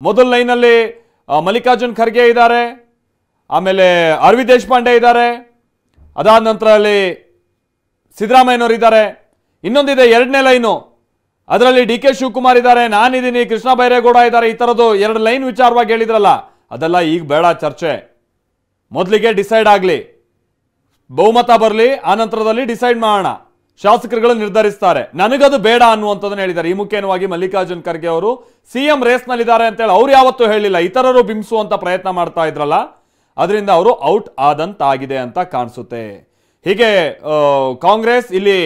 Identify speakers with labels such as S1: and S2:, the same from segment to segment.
S1: ಮೊದಲ ಲೈನ್ ಅಲ್ಲಿ ಮಲ್ಲಿಕಾರ್ಜುನ್ ಖರ್ಗೆ ಇದ್ದಾರೆ, ಆಮೇಲೆ ಅರವಿಂದ್ ದೇಶಪಾಂಡೆ ಇದ್ದಾರೆ, ಅದಾದ ನಂತರ ಅಲ್ಲಿ ಸಿದ್ದರಾಮಯ್ಯನವರು ಇದ್ದಾರೆ. ಇನ್ನೊಂದಿದೆ ಎರಡನೇ ಲೈನು, ಅದರಲ್ಲಿ ಡಿ ಕೆ ಶಿವಕುಮಾರ್ ಇದ್ದಾರೆ, ನಾನಿದ್ದೀನಿ, ಕೃಷ್ಣ ಬೈರೇಗೌಡ ಇದ್ದಾರೆ. ಈ ತರದ್ದು ಎರಡು ಲೈನ್ ವಿಚಾರವಾಗಿ ಹೇಳಿದ್ರಲ್ಲ, ಅದೆಲ್ಲ ಈಗ ಬೇಡ ಚರ್ಚೆ. ಮೊದಲಿಗೆ ಡಿಸೈಡ್ ಆಗಲಿ, ಬಹುಮತ ಬರಲಿ, ಆ ನಂತರದಲ್ಲಿ ಡಿಸೈಡ್ ಮಾಡೋಣ, ಶಾಸಕರುಗಳು ನಿರ್ಧರಿಸ್ತಾರೆ. ನನಗದು ಬೇಡ ಅನ್ನುವಂಥದ್ದನ್ನು ಹೇಳಿದ್ದಾರೆ. ಈ ಮುಖ್ಯವಾಗಿ ಮಲ್ಲಿಕಾರ್ಜುನ್ ಖರ್ಗೆ ಅವರು ಸಿಎಂ ರೇಸ್ನಲ್ಲಿದ್ದಾರೆ ಅಂತೇಳಿ ಅವ್ರು ಯಾವತ್ತೂ ಹೇಳಿಲ್ಲ, ಇತರರು ಬಿಂಬಿಸುವಂತ ಪ್ರಯತ್ನ ಮಾಡ್ತಾ ಇದ್ರಲ್ಲ, ಅದರಿಂದ ಅವರು ಔಟ್ ಆದಂತಾಗಿದೆ ಅಂತ ಕಾಣಿಸುತ್ತೆ. ಹೀಗೆ ಕಾಂಗ್ರೆಸ್ ಇಲ್ಲಿ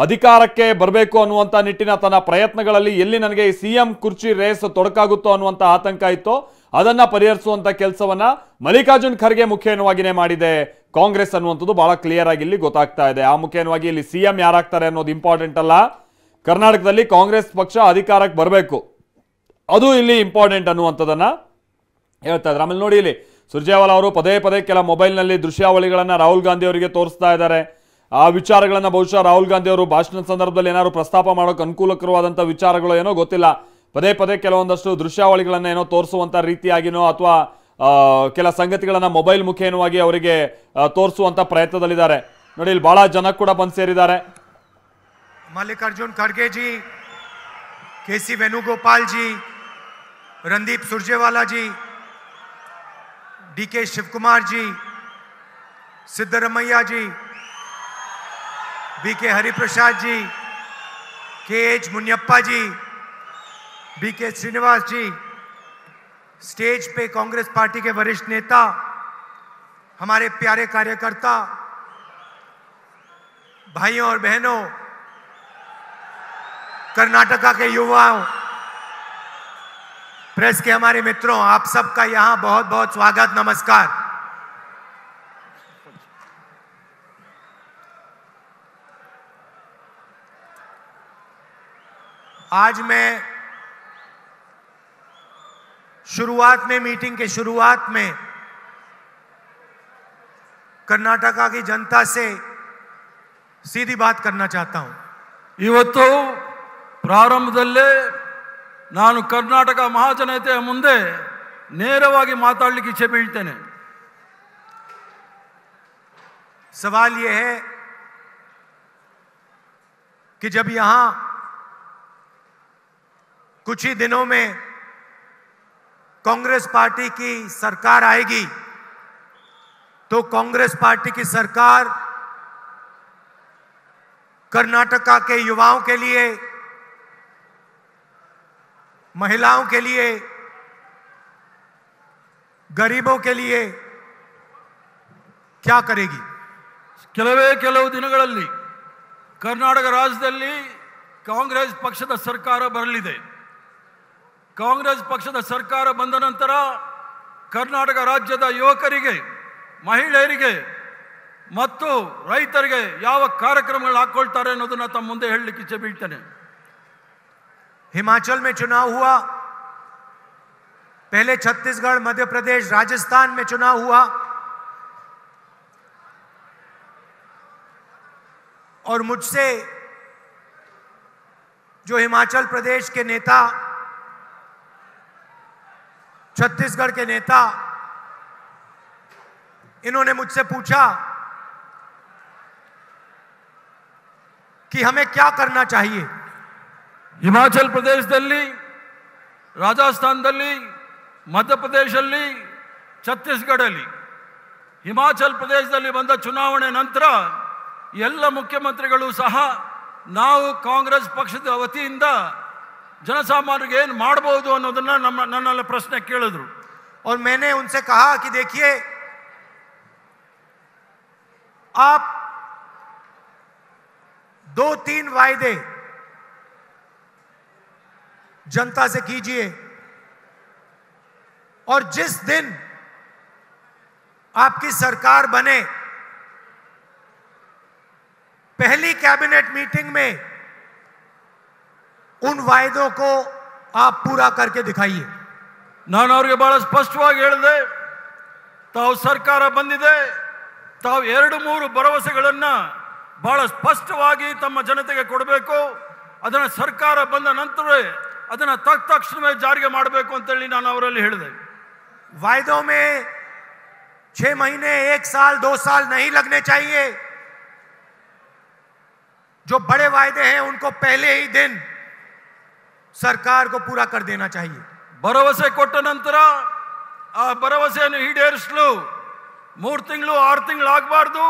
S1: ಅಧಿಕಾರಕ್ಕೆ ಬರಬೇಕು ಅನ್ನುವಂಥ ನಿಟ್ಟಿನ ತನ್ನ ಪ್ರಯತ್ನಗಳಲ್ಲಿ ಎಲ್ಲಿ ನನಗೆ ಈ ಸಿಎಂ ಕುರ್ಚಿ ರೇಸ್ ತೊಡಕಾಗುತ್ತೋ ಅನ್ನುವಂಥ ಆತಂಕ ಇತ್ತು, ಅದನ್ನ ಪರಿಹರಿಸುವಂತ ಕೆಲಸವನ್ನ ಮಲ್ಲಿಕಾರ್ಜುನ್ ಖರ್ಗೆ ಮುಖ್ಯವಾಗಿನೇ ಮಾಡಿದೆ ಕಾಂಗ್ರೆಸ್ ಅನ್ನುವಂಥದ್ದು ಬಹಳ ಕ್ಲಿಯರ್ ಆಗಿ ಇಲ್ಲಿ ಗೊತ್ತಾಗ್ತಾ ಇದೆ. ಆ ಮುಖ್ಯವಾಗಿ ಇಲ್ಲಿ ಸಿಎಂ ಯಾರಾಗ್ತಾರೆ ಅನ್ನೋದು ಇಂಪಾರ್ಟೆಂಟ್ ಅಲ್ಲ, ಕರ್ನಾಟಕದಲ್ಲಿ ಕಾಂಗ್ರೆಸ್ ಪಕ್ಷ ಅಧಿಕಾರಕ್ಕೆ ಬರಬೇಕು, ಅದು ಇಲ್ಲಿ ಇಂಪಾರ್ಟೆಂಟ್ ಅನ್ನುವಂಥದ್ದನ್ನ ಹೇಳ್ತಾ ಇದ್ದಾರೆ. ಆಮೇಲೆ ನೋಡಿ, ಇಲ್ಲಿ ಸುರ್ಜೇವಾಲಾ ಅವರು ಪದೇ ಪದೇ ಕೆಲ ಮೊಬೈಲ್ನಲ್ಲಿ ದೃಶ್ಯಾವಳಿಗಳನ್ನ ರಾಹುಲ್ ಗಾಂಧಿ ಅವರಿಗೆ ತೋರಿಸ್ತಾ ಇದ್ದಾರೆ. ಆ ವಿಚಾರಗಳನ್ನ ಬಹುಶಃ ರಾಹುಲ್ ಗಾಂಧಿ ಅವರು ಭಾಷಣದ ಸಂದರ್ಭದಲ್ಲಿ ಏನಾದ್ರು ಪ್ರಸ್ತಾಪ ಮಾಡೋಕೆ ಅನುಕೂಲಕರವಾದಂಥ ವಿಚಾರಗಳು ಏನೋ ಗೊತ್ತಿಲ್ಲ, ಪದೇ ಪದೇ ಕೆಲವೊಂದಷ್ಟು ದೃಶ್ಯಾವಳಿಗಳನ್ನ ಏನೋ ತೋರಿಸುವಂತ ರೀತಿಯಾಗಿನೋ ಅಥವಾ ಕೆಲ ಸಂಗತಿಗಳನ್ನ ಮೊಬೈಲ್ ಮುಖೇನವಾಗಿ ಅವರಿಗೆ ತೋರಿಸುವಂತ ಪ್ರಯತ್ನದಲ್ಲಿದ್ದಾರೆ. ನೋಡಿ, ಇಲ್ಲಿ ಬಹಳ ಜನ ಕೂಡ ಬಂದು ಸೇರಿದ್ದಾರೆ.
S2: मल्लिकार्जुन खड़गे जी, केसी वेणुगोपाल जी, रणदीप सुरजेवाला जी, डीके शिवकुमार जी, सिद्धरमैया जी, बीके हरिप्रसाद जी, केएच मुनियप्पा जी, बीके श्रीनिवास जी, स्टेज पे कांग्रेस पार्टी के वरिष्ठ नेता, हमारे प्यारे कार्यकर्ता, भाइयों और बहनों, कर्नाटका के युवाओं, प्रेस के हमारे मित्रों, आप सबका यहां बहुत बहुत स्वागत, नमस्कार। आज मैं शुरुआत में, मीटिंग के शुरुआत में कर्नाटका की जनता से सीधी बात करना चाहता हूं।
S3: ಇವತ್ತು ಪ್ರಾರಂಭದಲ್ಲೇ ನಾನು ಕರ್ನಾಟಕ ಮಹಾಜನತೆಯ ಮುಂದೆ ನೇರವಾಗಿ ಮಾತಾಡಲಿಕ್ಕೆ ಇಚ್ಛೆ ಬೀಳ್ತೇನೆ.
S2: सवाल यह है कि जब यहां कुछ ही दिनों में कांग्रेस पार्टी की सरकार आएगी, तो कांग्रेस पार्टी की सरकार कर्नाटका के युवाओं के लिए, महिलाओं के लिए, गरीबों के लिए क्या करेगी?
S3: ಕೆಲವು ದಿನಗಳಲ್ಲಿ ಕರ್ನಾಟಕ ರಾಜ್ಯದಲ್ಲಿ ಕಾಂಗ್ರೆಸ್ ಪಕ್ಷದ ಸರ್ಕಾರ ಬರಲಿದೆ. ಕಾಂಗ್ರೆಸ್ ಪಕ್ಷದ ಸರ್ಕಾರ ಬಂದ ನಂತರ ಕರ್ನಾಟಕ ರಾಜ್ಯದ ಯುವಕರಿಗೆ, ಮಹಿಳೆಯರಿಗೆ ಮತ್ತು ರೈತರಿಗೆ ಯಾವ ಕಾರ್ಯಕ್ರಮಗಳು ಹಾಕೊಳ್ತಾರೆ ಅನ್ನೋದನ್ನ ತಮ್ಮ ಮುಂದೆ ಹೇಳಲಿಕ್ಕೆ ಇಚ್ಛೆ ಬೀಳ್ತೇನೆ.
S2: हिमाचल में चुनाव हुआ, पहले छत्तीसगढ़, मध्य प्रदेश, राजस्थान में चुनाव हुआ, और मुझसे जो हिमाचल प्रदेश के नेता, छत्तीसगढ़ के नेता, इन्होंने मुझसे पूछा कि हमें क्या करना चाहिए.
S3: ಹಿಮಾಚಲ್ ಪ್ರದೇಶದಲ್ಲಿ, ರಾಜಸ್ಥಾನದಲ್ಲಿ, ಮಧ್ಯಪ್ರದೇಶದಲ್ಲಿ, ಛತ್ತೀಸ್ಗಢಲ್ಲಿ, ಹಿಮಾಚಲ್ ಪ್ರದೇಶದಲ್ಲಿ ಬಂದ ಚುನಾವಣೆ ನಂತರ ಎಲ್ಲ ಮುಖ್ಯಮಂತ್ರಿಗಳು ಸಹ ನಾವು ಕಾಂಗ್ರೆಸ್ ಪಕ್ಷದ ವತಿಯಿಂದ ಜನಸಾಮಾನ್ಯರಿಗೆ ಏನು ಮಾಡಬಹುದು ಅನ್ನೋದನ್ನ ನನ್ನಲ್ಲಿ ಪ್ರಶ್ನೆ ಕೇಳಿದ್ರು.
S2: और मैंने उनसे कहा कि देखिए, आप 2-3 वायदे जनता से कीजिए, और जिस दिन आपकी सरकार बने, पहली कैबिनेट मीटिंग में उन वायदों को आप पूरा करके दिखाइए.
S3: ನಾನು ಅವರಿಗೆ ಬಹಳ ಸ್ಪಷ್ಟವಾಗಿ ಹೇಳಿದೆ, ತಾವು ಸರ್ಕಾರ ಬಂದಿದೆ, ತಾವು 2-3 ಭರವಸೆಗಳನ್ನ ಬಹಳ ಸ್ಪಷ್ಟವಾಗಿ ತಮ್ಮ ಜನತೆಗೆ ಕೊಡಬೇಕು. ಅದನ್ನು ಸರ್ಕಾರ ಬಂದ ನಂತರವೇ ಅದನ್ನ ತಕ್ಷಣವೇ ಜಾರಿಗೆ ಮಾಡಬೇಕು ಅಂತ ಹೇಳಿ ನಾನು ಅವರಲ್ಲಿ ಹೇಳಿದೆ.
S2: वायदों में 6 महीने, 1 साल, 2 साल नहीं लगने चाहिए. जो बड़े वायदे हैं उनको पहले ही दिन सरकार को पूरा कर देना चाहिए.
S3: ಭರವಸೆ ಕೊಟ್ಟ ನಂತರ ಆ ಭರವಸೆಯನ್ನು ಈಡೇರಿಸಲು 3 ತಿಂಗಳು 6 ತಿಂಗಳು ಆಗಬಾರ್ದು.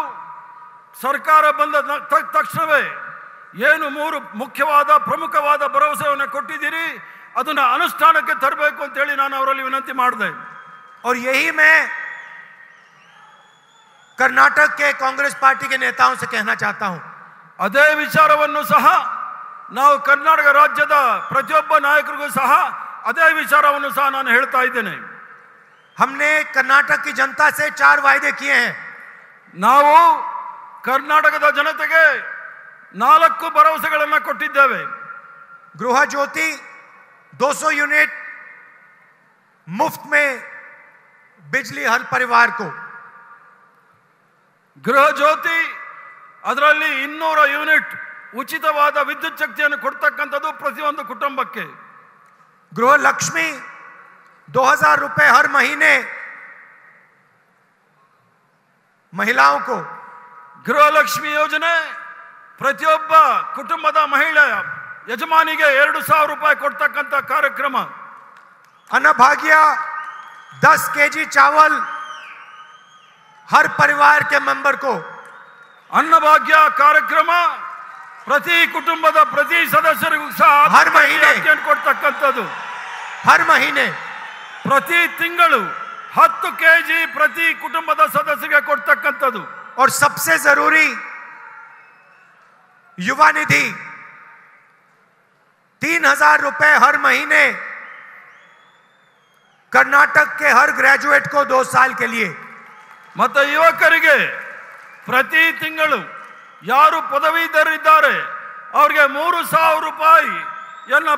S3: ಸರ್ಕಾರ ಬಂದ ತಕ್ಷಣವೇ ಏನು 3 ಮುಖ್ಯವಾದ ಪ್ರಮುಖವಾದ ಭರವಸೆಯನ್ನು ಕೊಟ್ಟಿದ್ದೀರಿ ಅದನ್ನ ಅನುಷ್ಠಾನಕ್ಕೆ ತರಬೇಕು ಅಂತ ಹೇಳಿ ನಾನು ಅವರಲ್ಲಿ ವಿನಂತಿ ಮಾಡಿದೆ.
S2: और यही मैं कर्नाटक के कांग्रेस पार्टी के नेताओं से कहना चाहता हूं.
S3: ಅದೇ ವಿಚಾರವನ್ನು ಸಹ ನಾವು ಕರ್ನಾಟಕ ರಾಜ್ಯದ ಪ್ರತಿಯೊಬ್ಬ ನಾಯಕರಿಗೂ ಸಹ ಅದೇ ವಿಚಾರವನ್ನು ಸಹ ನಾನು ಹೇಳ್ತಾ ಇದ್ದೇನೆ.
S2: हमने कर्नाटक की जनता से 4 वायदे किए हैं.
S3: ನಾವು ಕರ್ನಾಟಕದ ಜನತೆಗೆ 4 ಭರವಸೆಗಳನ್ನು ಕೊಟ್ಟಿದ್ದೇವೆ.
S2: गृह ज्योति 200 यूनिट मुफ्त में बिजली हर परिवार को.
S3: ಗೃಹ ಜ್ಯೋತಿ ಅದರಲ್ಲಿ 200 ಯೂನಿಟ್ ಉಚಿತವಾದ ವಿದ್ಯುತ್ ಶಕ್ತಿಯನ್ನು ಕೊಡ್ತಕ್ಕಂಥದ್ದು ಪ್ರತಿಯೊಂದು ಕುಟುಂಬಕ್ಕೆ.
S2: गृह लक्ष्मी 2000 रुपए हर महीने महिलाओं को.
S3: ಗೃಹಲಕ್ಷ್ಮಿ ಯೋಜನೆ ಪ್ರತಿಯೊಬ್ಬ ಕುಟುಂಬದ ಮಹಿಳೆ ಯಜಮಾನಿಗೆ 2000 ರೂಪಾಯಿ ಕೊಡ್ತಕ್ಕಂಥ ಕಾರ್ಯಕ್ರಮ.
S2: अन्नभाग्य 10 केजी चावल हर परिवार के मेंबर को.
S3: ಅನ್ನಭಾಗ್ಯ ಕಾರ್ಯಕ್ರಮ ಪ್ರತಿ ಕುಟುಂಬದ ಪ್ರತಿ ಸದಸ್ಯರಿಗೂ ಸಹ
S2: ಹರ್ ಮಹಿನೆ
S3: ಕೊಡ್ತಕ್ಕಂಥದ್ದು.
S2: हर महीने
S3: ಪ್ರತಿ ತಿಂಗಳು 10 ಕೆಜಿ ಪ್ರತಿ ಕುಟುಂಬದ ಸದಸ್ಯರಿಗೆ ಕೊಡ್ತಕ್ಕಂಥದ್ದು.
S2: और सबसे जरूरी युवा निधि 3000 रुपए हर महीने कर्नाटक के हर ग्रेजुएट को 2 साल के लिए.
S3: ಮತ್ತೆ ಯುವಕರಿಗೆ ಪ್ರತಿ ತಿಂಗಳು ಯಾರು ಪದವೀಧರರಿದ್ದಾರೆ ಅವರಿಗೆ 3000 ರೂಪಾಯಿ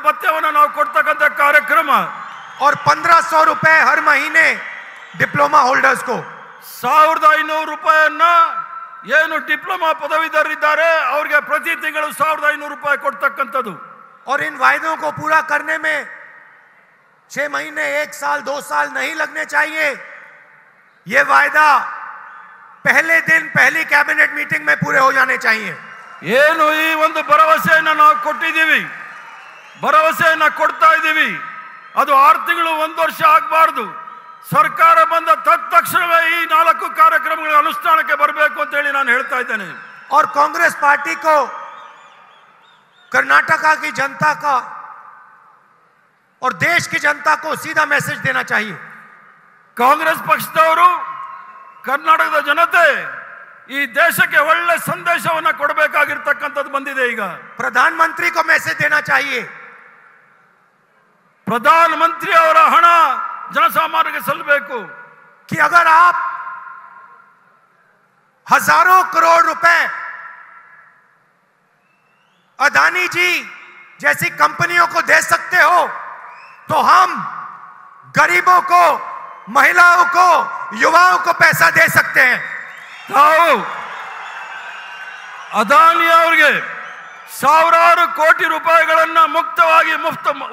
S3: ಭತ್ಯವನ್ನು ನಾವು ಕೊಡ್ತಕ್ಕಂಥ ಕಾರ್ಯಕ್ರಮ.
S2: और 1500 रुपए हर महीने डिप्लोमा होल्डर्स को.
S3: 1500 ರೂಪಾಯಿಯನ್ನ ಏನು ಡಿಪ್ಲೊಮಾ ಪದವೀಧರರಿದ್ದಾರೆ ಅವರಿಗೆ ಪ್ರತಿ ತಿಂಗಳು 1500 ರೂಪಾಯಿ ಕೊಡ್ತಕ್ಕಂಥದ್ದು.
S2: और इन वायदों को पूरा करने में 6 महीने, 1 साल, 2 साल नहीं लगने चाहिए. ये वायदा पहले दिन पहली कैबिनेट मीटिंग में पूरे हो जाने चाहिए.
S3: ಏನು ಈ ಒಂದು ಭರವಸೆಯನ್ನು ನಾವು ಕೊಟ್ಟಿದ್ದೀವಿ, ಭರವಸೆಯನ್ನು ಕೊಡ್ತಾ ಇದ್ದೀವಿ, ಅದು 6 ತಿಂಗಳು 1 ವರ್ಷ ಆಗಬಾರ್ದು. ಸರ್ಕಾರ ಬಂದ ತಕ್ಷಣವೇ ಈ 4 ಕಾರ್ಯಕ್ರಮಗಳ ಅನುಷ್ಠಾನಕ್ಕೆ ಬರಬೇಕು ಅಂತ ಹೇಳಿ ನಾನು ಹೇಳ್ತಾ ಇದ್ದೇನೆ.
S2: और कांग्रेस पार्टी को कर्नाटका की जनता का और देश की जनता को सीधा मैसेज देना चाहिए.
S3: ಕಾಂಗ್ರೆಸ್ ಪಕ್ಷದವರು ಕರ್ನಾಟಕದ ಜನತೆ ಈ ದೇಶಕ್ಕೆ ಒಳ್ಳೆ ಸಂದೇಶವನ್ನು ಕೊಡಬೇಕಾಗಿರ್ತಕ್ಕಂಥದ್ದು ಬಂದಿದೆ. ಈಗ
S2: प्रधानमंत्री को मैसेज देना चाहिए.
S3: ಪ್ರಧಾನಮಂತ್ರಿ ಅವರ ಹಣ ಜನಸಾಮಾನ್ಯರಿಗೆ ಸಲ್ಲಬೇಕು.
S2: कि अगर आप हजारों करोड़ रुपए अदानी जी जैसी कंपनियों को दे सकते हो तो हम गरीबों को, महिलाओं को, युवाओं को पैसा दे सकते हैं.
S3: ತಾವು ಅದಾನಿ ಅವರಿಗೆ 1000 ಕೋಟಿ ರೂಪಾಯಿಗಳನ್ನ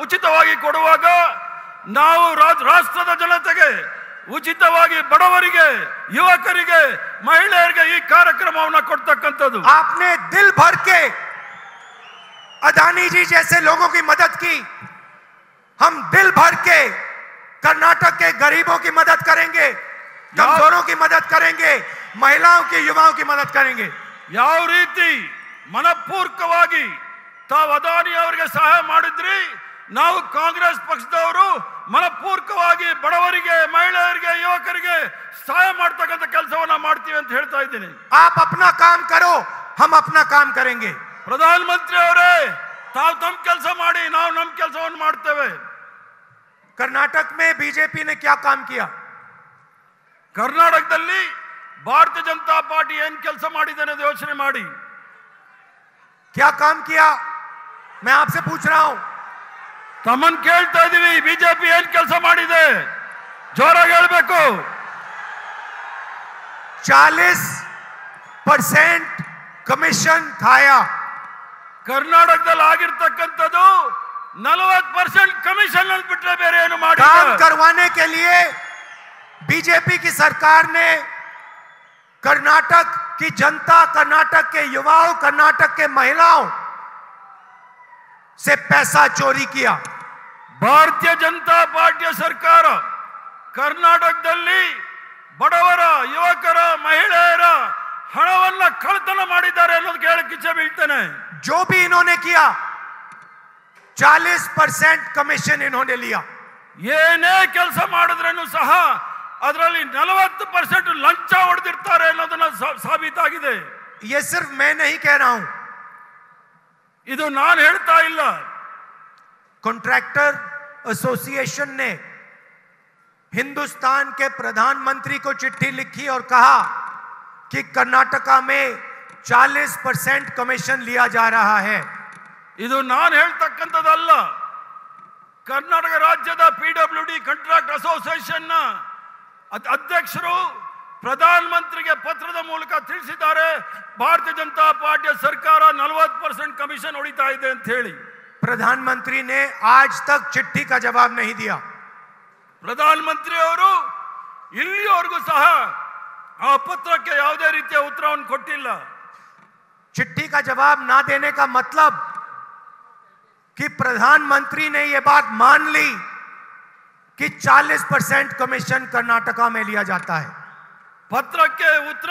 S3: ಉಚಿತವಾಗಿ ಕೊಡುವಾಗ ನಾವು ರಾಷ್ಟ್ರದ ಜನತೆಗೆ ಉಚಿತವಾಗಿ ಬಡವರಿಗೆ, ಯುವಕರಿಗೆ, ಮಹಿಳೆಯರಿಗೆ ಈ ಕಾರ್ಯಕ್ರಮವನ್ನು ಕೊಡ್ತಕ್ಕಂಥದ್ದು.
S2: आपने दिल भर के अदानी जी जैसे लोगों की मदद की. हम दिल भर के कर्नाटक के गरीबों की मदद करेंगे, कमजोरों की मदद करेंगे, महिलाओं की, युवाओं की मदद करेंगे.
S3: ಯಾವ ರೀತಿ ಮನಪೂರ್ವಕವಾಗಿ ತಾವು ಅದಾನಿ ಅವರಿಗೆ ಸಹಾಯ ಮಾಡಿದ್ರಿ, ನಾವು ಕಾಂಗ್ರೆಸ್ ಪಕ್ಷದವರು ಮನಪೂರ್ವಕವಾಗಿ ಬಡವರಿಗೆ, ಮಹಿಳೆಯರಿಗೆ, ಯುವಕರಿಗೆ ಸಹಾಯ ಮಾಡ್ತಕ್ಕಂಥ ಕೆಲಸವನ್ನ ಮಾಡ್ತೀವಿ ಅಂತ ಹೇಳ್ತಾ ಇದ್ದೀನಿ.
S2: आप अपना काम करो, हम अपना काम करेंगे.
S3: ಪ್ರಧಾನಮಂತ್ರಿ ಅವರೇ, ತಾವು ತಮ್ಮ ಕೆಲಸ ಮಾಡಿ, ನಾವು ನಮ್ಮ ಕೆಲಸವನ್ನು ಮಾಡ್ತೇವೆ.
S2: कर्नाटक में बीजेपी ने क्या काम किया?
S3: ಕರ್ನಾಟಕದಲ್ಲಿ ಭಾರತೀಯ ಜನತಾ ಪಾರ್ಟಿ ಏನು ಕೆಲಸ ಮಾಡಿದೆ ಅನ್ನೋದು ಯೋಚನೆ ಮಾಡಿ.
S2: क्या काम किया? मैं आपसे पूछ रहा हूं.
S3: ತಮ್ಮನ್ ಕೇಳ್ತಾ ಇದೀವಿ, ಬಿಜೆಪಿ ಏನ್ ಕೆಲಸ ಮಾಡಿದೆ? ಜೋರಾಗಿ ಹೇಳ್ಬೇಕು.
S2: 40% कमीशन खाया.
S3: ಕರ್ನಾಟಕದಲ್ಲಿ ಆಗಿರ್ತಕ್ಕಂಥದ್ದು 40% ಕಮಿಷನ್ ಅಂತ ಬಿಟ್ರೆ ಬೇರೆ ಏನು
S2: काम
S3: ಮಾಡಿಲ್ಲ.
S2: करवाने के लिए बीजेपी की सरकार ने कर्नाटक की जनता, कर्नाटक के युवाओं, कर्नाटक के महिलाओं से पैसा चोरी किया।
S3: ಭಾರತೀಯ ಜನತಾ ಪಾರ್ಟಿಯ ಸರ್ಕಾರ ಕರ್ನಾಟಕದಲ್ಲಿ ಬಡವರ, ಯುವಕರ, ಮಹಿಳೆಯರ ಹಣವನ್ನ ಕಳ್ಳತನ ಮಾಡಿದ್ದಾರೆ ಅನ್ನೋದು ಕೇಳಕ್ಕೆ ಇಚ್ಛೆ ಬೀಳ್ತೇನೆ.
S2: जो भी इन्होंने किया 40% कमीशन इन्होंने लिया।
S3: ಏನೇ ಕೆಲಸ ಮಾಡಿದ್ರೂ ಸಹ ಅದರಲ್ಲಿ 40% ಲಂಚ ಹೊಡೆದಿರ್ತಾರೆ ಅನ್ನೋದನ್ನ ಸಾಬೀತಾಗಿದೆ.
S2: ये सिर्फ मैं नहीं कह रहा हूं,
S3: ಇದು ನಾನು ಹೇಳ್ತಾ ಇಲ್ಲ.
S2: कॉन्ट्रैक्टर एसोसिएशन ने हिंदुस्तान के प्रधानमंत्री को चिट्ठी लिखी और कहा कि कर्नाटका में 40% कमीशन लिया जा रहा है।
S3: ಇದು ನಾನು ಹೇಳ್ತಕ್ಕಂಥದ್ದಲ್ಲ. ಕರ್ನಾಟಕ ರಾಜ್ಯದ PWD ಕಾಂಟ್ರಾಕ್ಟ್ ಅಸೋಸಿಯೇಷನ್ ನ ಅಧ್ಯಕ್ಷರು ಪ್ರಧಾನಮಂತ್ರಿಗೆ ಪತ್ರದ ಮೂಲಕ ತಿಳಿಸಿದ್ದಾರೆ, ಭಾರತೀಯ ಜನತಾ ಪಾರ್ಟಿಯ ಸರ್ಕಾರ 40% ಕಮಿಷನ್ ಹೊಡಿತಾ ಇದೆ ಅಂತ ಹೇಳಿ.
S2: प्रधानमंत्री ने आज तक चिट्ठी का जवाब नहीं दिया।
S3: ಪ್ರಧಾನಮಂತ್ರಿ ಅವರು ಇಲ್ಲಿವರೆಗೂ ಸಹ ಆ ಪತ್ರಕ್ಕೆ ಯಾವುದೇ ರೀತಿಯ ಉತ್ತರವನ್ನು ಕೊಟ್ಟಿಲ್ಲ.
S2: चिट्ठी का जवाब ना देने का मतलब कि प्रधानमंत्री ने यह बात मान ली कि 40% कमीशन कर्नाटका में लिया जाता है।
S3: ಪತ್ರಕ್ಕೆ ಉತ್ತರ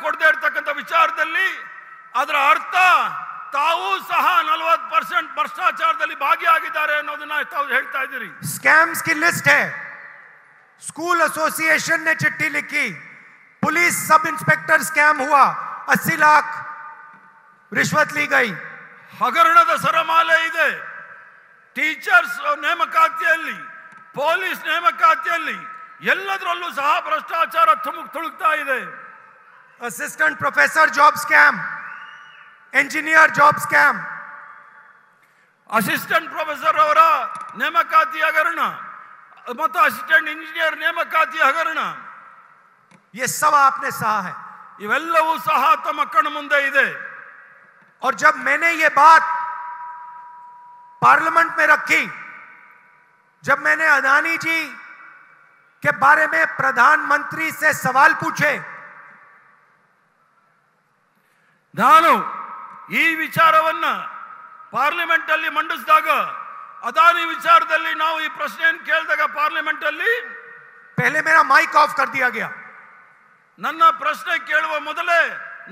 S3: ಕೊಡದೇ ಇರತಕ್ಕಂಥ ವಿಚಾರದಲ್ಲಿ ಅದರ ಅರ್ಥ ತಾವು ಸಹ 40% ಭ್ರಷ್ಟಾಚಾರದಲ್ಲಿ ಭಾಗಿಯಾಗಿದ್ದಾರೆ ಅನ್ನೋದನ್ನ ತಾವು ಹೇಳ್ತಾ ಇದ್ದೀರಿ.
S2: स्कैम्स की लिस्ट है। स्कूल एसोसिएशन ने चिट्ठी लिखी, पुलिस सब इंस्पेक्टर स्कैम हुआ, 80 लाख रिश्वत ली गई।
S3: ಹಗರಣದ ಸರಮಾಲೆ ಇದೆ. ಟೀಚರ್ಸ್ ನೇಮಕಾತಿಯಲ್ಲಿ, ಪೊಲೀಸ್ ನೇಮಕಾತಿಯಲ್ಲಿ ಎಲ್ಲದರಲ್ಲೂ ಸಹ ಭ್ರಷ್ಟಾಚಾರ ತುಳುಕ್ತಾ ಇದೆ.
S2: Assistant professor job scam, engineer job scam,
S3: assistant professor ಅವರ ನೇಮಕಾತಿ ಹಗರಣ ಮತ್ತು ಅಸಿಸ್ಟೆಂಟ್ ಇಂಜಿನಿಯರ್ ನೇಮಕಾತಿ ಹಗರಣ,
S2: ये सब आपने सहा है।
S3: ಇವೆಲ್ಲವೂ ಸಹ ತಮ್ಮ ಕಣ್ಣ ಮುಂದೆ ಇದೆ.
S2: और जब मैंने ये बात पार्लियामेंट में रखी, जब मैंने अदानी जी के बारे में प्रधानमंत्री से सवाल पूछे,
S3: ನಾನು ಈ ವಿಚಾರವನ್ನ ಪಾರ್ಲಿಮೆಂಟ್ ಅಲ್ಲಿ ಮಂಡಿಸಿದಾಗ, ಅದಾನಿ ವಿಚಾರದಲ್ಲಿ ನಾವು ಈ ಪ್ರಶ್ನೆಯನ್ನು ಕೇಳಿದಾಗ ಪಾರ್ಲಿಮೆಂಟ್ ಅಲ್ಲಿ
S2: पहले मेरा माइक ऑफ कर दिया गया।
S3: ನನ್ನ ಪ್ರಶ್ನೆ ಕೇಳುವ ಮೊದಲೇ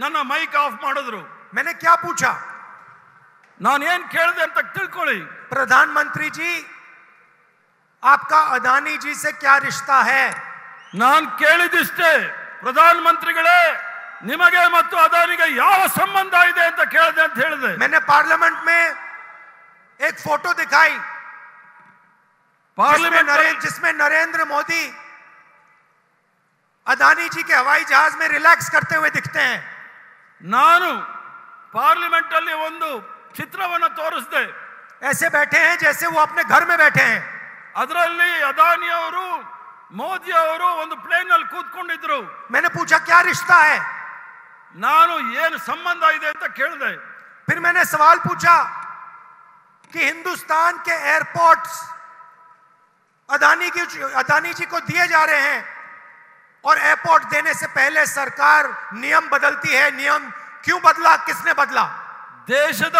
S3: ನನ್ನ ಮೈಕ್ ಆಫ್ ಮಾಡಿದ್ರು.
S2: मैंने क्या पूछा?
S3: ನಾನು ಏನ್ ಕೇಳಿದೆ ಅಂತ ತಿಳ್ಕೊಳ್ಳಿ.
S2: प्रधानमंत्री जी, आपका अदानी जी से क्या रिश्ता है?
S3: ನಾನು ಕೇಳಿದಿಷ್ಟೇ, ಪ್ರಧಾನಮಂತ್ರಿಗಳೇ ನಿಮಗೆ ಮತ್ತು ಅದಾನಿಗೆ ಯಾವ ಸಂಬಂಧ ಇದೆ ಅಂತ ಕೇಳಿದೆ ಅಂತ ಹೇಳಿದೆ.
S2: मैंने पार्लियामेंट में एक फोटो दिखाई, जिसमें नरेंद्र मोदी अदानी जी के हवाई जहाज में रिलैक्स करते हुए दिखते हैं।
S3: ನಾನು ಪಾರ್ಲಿಮೆಂಟ್ ಅಲ್ಲಿ ಒಂದು ಚಿತ್ರವನ್ನು ತೋರಿಸಿದೆ.
S2: ऐसे बैठे हैं जैसे वो अपने घर में बैठे हैं।
S3: ಅದರಲ್ಲಿ ಅದಾನಿ ಅವರು, ಮೋದಿ ಅವರು ಒಂದು ಪ್ಲೇನ್ ಅಲ್ಲಿ ಕೂತ್ಕೊಂಡಿದ್ರು.
S2: मैंने पूछा क्या रिश्ता है?
S3: ನಾನು ಏನು ಸಂಬಂಧ ಇದೆ ಅಂತ ಕೇಳಿದೆ.
S2: फिर मैंने सवाल पूछा कि हिंदुस्तान के एयरपोर्ट्स अदानी जी को दिए जा रहे हैं और एयरपोर्ट देने से पहले सरकार नियम बदलती है, नियम क्यों बदला, किसने बदला?
S3: ದೇಶದ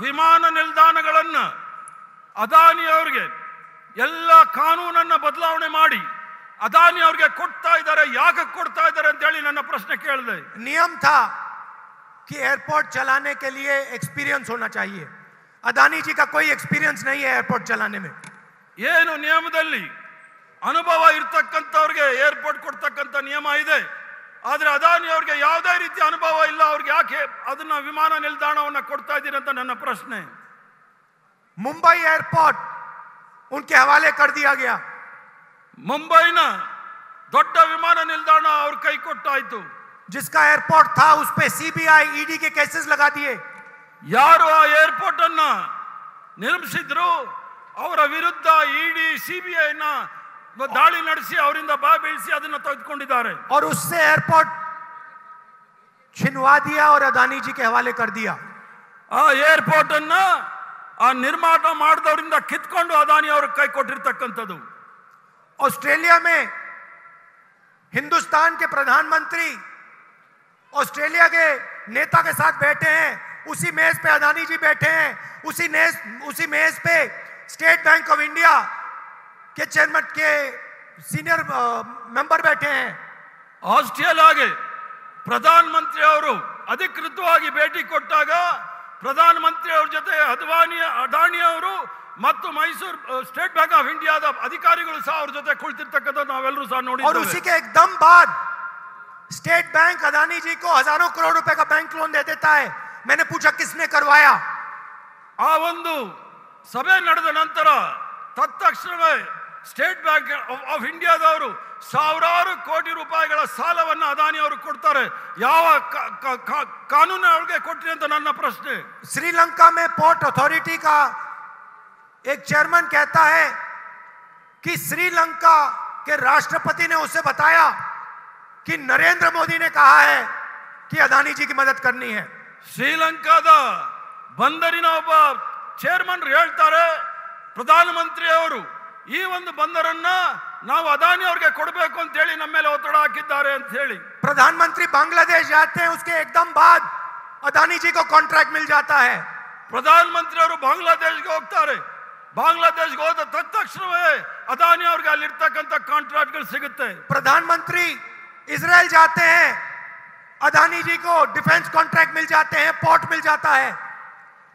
S3: ವಿಮಾನ ನಿಲ್ದಾಣಗಳನ್ನ ಅದಾನಿ ಅವರಿಗೆ ಎಲ್ಲ ಕಾನೂನನ್ನ ಬದಲಾವಣೆ ಮಾಡಿ ಅದಾನಿ ಅವರಿಗೆ ಕೊಡ್ತಾ ಇದ್ದಾರೆ, ಯಾಕೆ ಕೊಡ್ತಾ ಇದ್ದಾರೆ ಅಂತ ಹೇಳಿ ನನ್ನ ಪ್ರಶ್ನೆ ಕೇಳಿದೆ.
S2: नियम था कि एयरपोर्ट चलाने के लिए एक्सपीरियंस होना चाहिए। अदानी जी का कोई एक्सपीरियंस नहीं है एयरपोर्ट चलाने में।
S3: ಏನು ನಿಯಮದಲ್ಲಿ ಅನುಭವ ಇರತಕ್ಕಂಥವ್ರಿಗೆ ಏರ್ಪೋರ್ಟ್ ಕೊಡ್ತಕ್ಕಂಥ ನಿಯಮ ಇದೆ, ಆದ್ರೆ ಅದಾನಿ ಅವ್ರಿಗೆ ಯಾವುದೇ ರೀತಿಯ ಅನುಭವ ಇಲ್ಲ, ಅವ್ರಿಗೆ ಯಾಕೆ ಅದನ್ನ ವಿಮಾನ ನಿಲ್ದಾಣವನ್ನ ಕೊಡ್ತಾ ಇದ್ದೀರಿ ಅಂತ ನನ್ನ ಪ್ರಶ್ನೆ.
S2: मुंबई एयरपोर्ट उनके हवाले कर दिया गया।
S3: ಮುಂಬೈನ ದೊಡ್ಡ ವಿಮಾನ ನಿಲ್ದಾಣ ಅವ್ರ ಕೈ ಕೊಟ್ಟಾಯ್ತು.
S2: जिसका एयरपोर्ट था उस पे सीबीआई ईडी के केसेस लगा दिए।
S3: ಯಾರು ಆ ಏರ್ಪೋರ್ಟ್ ಅನ್ನ ನಿರ್ಮಿಸಿದ್ರು ಅವರ ವಿರುದ್ಧ ಇಡಿ ಸಿಬಿಐ ನ ದಾಳಿ ನಡೆಸಿ ಅವರಿಂದ ಬಾ ಬೀಳಿಸಿ ಅದನ್ನ ತೆಗೆದುಕೊಂಡಿದ್ದಾರೆ.
S2: और उससे एयरपोर्ट छिनवा दिया और अदानी जी के हवाले कर दिया।
S3: ಆ ಏರ್ಪೋರ್ಟ್ ಅನ್ನ ಆ ನಿರ್ಮಾಣ ಮಾಡಿದವರಿಂದ ಕಿತ್ಕೊಂಡು ಅದಾನಿ ಅವರು ಕೈ ಕೊಟ್ಟಿರ್ತಕ್ಕಂಥದ್ದು.
S2: ऑस्ट्रेलिया में हिंदुस्तान के प्रधानमंत्री ऑस्ट्रेलिया के नेता के साथ बैठे हैं, उसी मेज पे अदानी जी बैठे हैं, उसी मेज पे स्टेट बैंक ऑफ इंडिया के चेयरमैन के सीनियर मेंबर बैठे हैं.
S3: ಆಸ್ಟ್ರೇಲಿಯಾಗೆ ಪ್ರಧಾನಮಂತ್ರಿ ಅವರು ಅಧಿಕೃತವಾಗಿ ಭೇಟಿ ಕೊಟ್ಟಾಗ ಪ್ರಧಾನಮಂತ್ರಿ ಅವರ ಜೊತೆ ಅದಾನಿ ಅವರು ಮತ್ತು ಮೈಸೂರು ಸ್ಟೇಟ್ ಬ್ಯಾಂಕ್ ಆಫ್ ಇಂಡಿಯಾದ ಅಧಿಕಾರಿಗಳು ಸಹ ಅವ್ರ ಜೊತೆ ಕುಳಿತಿರ್ತಕ್ಕಂಥ ನಾವೆಲ್ಲರೂ ಸಹ ನೋಡಿದ್ದೇವೆ.
S2: और उसी के एकदम बाद स्टेट बैंक अदानी जी को हजारों करोड़ रुपए का बैंक लोन दे देता है. मैंने पूछा किसने करवाया.
S3: ಆ ಒಂದು ಸಭೆ ನಡೆದ ನಂತರ ತತ್ಕ್ಷಣವೇ ಸ್ಟೇಟ್ ಬ್ಯಾಂಕ್ ಆಫ್ ಇಂಡಿಯಾದವರು ಸಾವಿರಾರು ಕೋಟಿ ರೂಪಾಯಿಗಳ ಸಾಲವನ್ನು ಅದಾನಿ ಅವರು ಕೊಡ್ತಾರೆ. ಯಾವ ಕಾನೂನು ಅವ್ರಿಗೆ ಕೊಟ್ರಿ ಅಂತ ನನ್ನ ಪ್ರಶ್ನೆ.
S2: श्रीलंका में पोर्ट अथॉरिटी का एक चेयरमैन कहता है कि श्रीलंका के राष्ट्रपति ने उसे बताया कि नरेंद्र मोदी ने कहा है कि अदानी जी की मदद करनी है.
S3: ಶ್ರೀಲಂಕಾದ ಬಂದರಿನ ಒಬ್ಬ ಚೇರ್ಮನ್ ಹೇಳ್ತಾರೆ, ಪ್ರಧಾನಮಂತ್ರಿ ಅವರು ಈ ಒಂದು ಬಂದರನ್ನ ನಾವು ಅದಾನಿ ಅವರಿಗೆ ಕೊಡಬೇಕು ಅಂತ ಹೇಳಿ ನಮ್ಮ ಮೇಲೆ ಒತ್ತಡ ಹಾಕಿದ್ದಾರೆ ಅಂತ ಹೇಳಿ.
S2: प्रधानमंत्री बांग्लादेश जाते हैं, उसके एकदम बाद अदानी जी को कॉन्ट्रैक्ट मिल जाता है.
S3: ಪ್ರಧಾನಮಂತ್ರಿ ಅವರು ಬಾಂಗ್ಲಾದೇಶ್ಗೆ ಹೋಗ್ತಾರೆ. ಬಾಂಗ್ಲಾದೇಶ್ಗೆ ಹೋದ ತಕ್ಷಣವೇ ಅದಾನಿ ಅವ್ರಿಗೆ ಅಲ್ಲಿರ್ತಕ್ಕಂಥ ಕಾಂಟ್ರಾಕ್ಟ್ಗಳು ಸಿಗುತ್ತೆ.
S2: प्रधानमंत्री इजराइल जाते हैं, अदानी जी को डिफेंस कॉन्ट्रैक्ट मिल जाते हैं, पोर्ट मिल जाता है.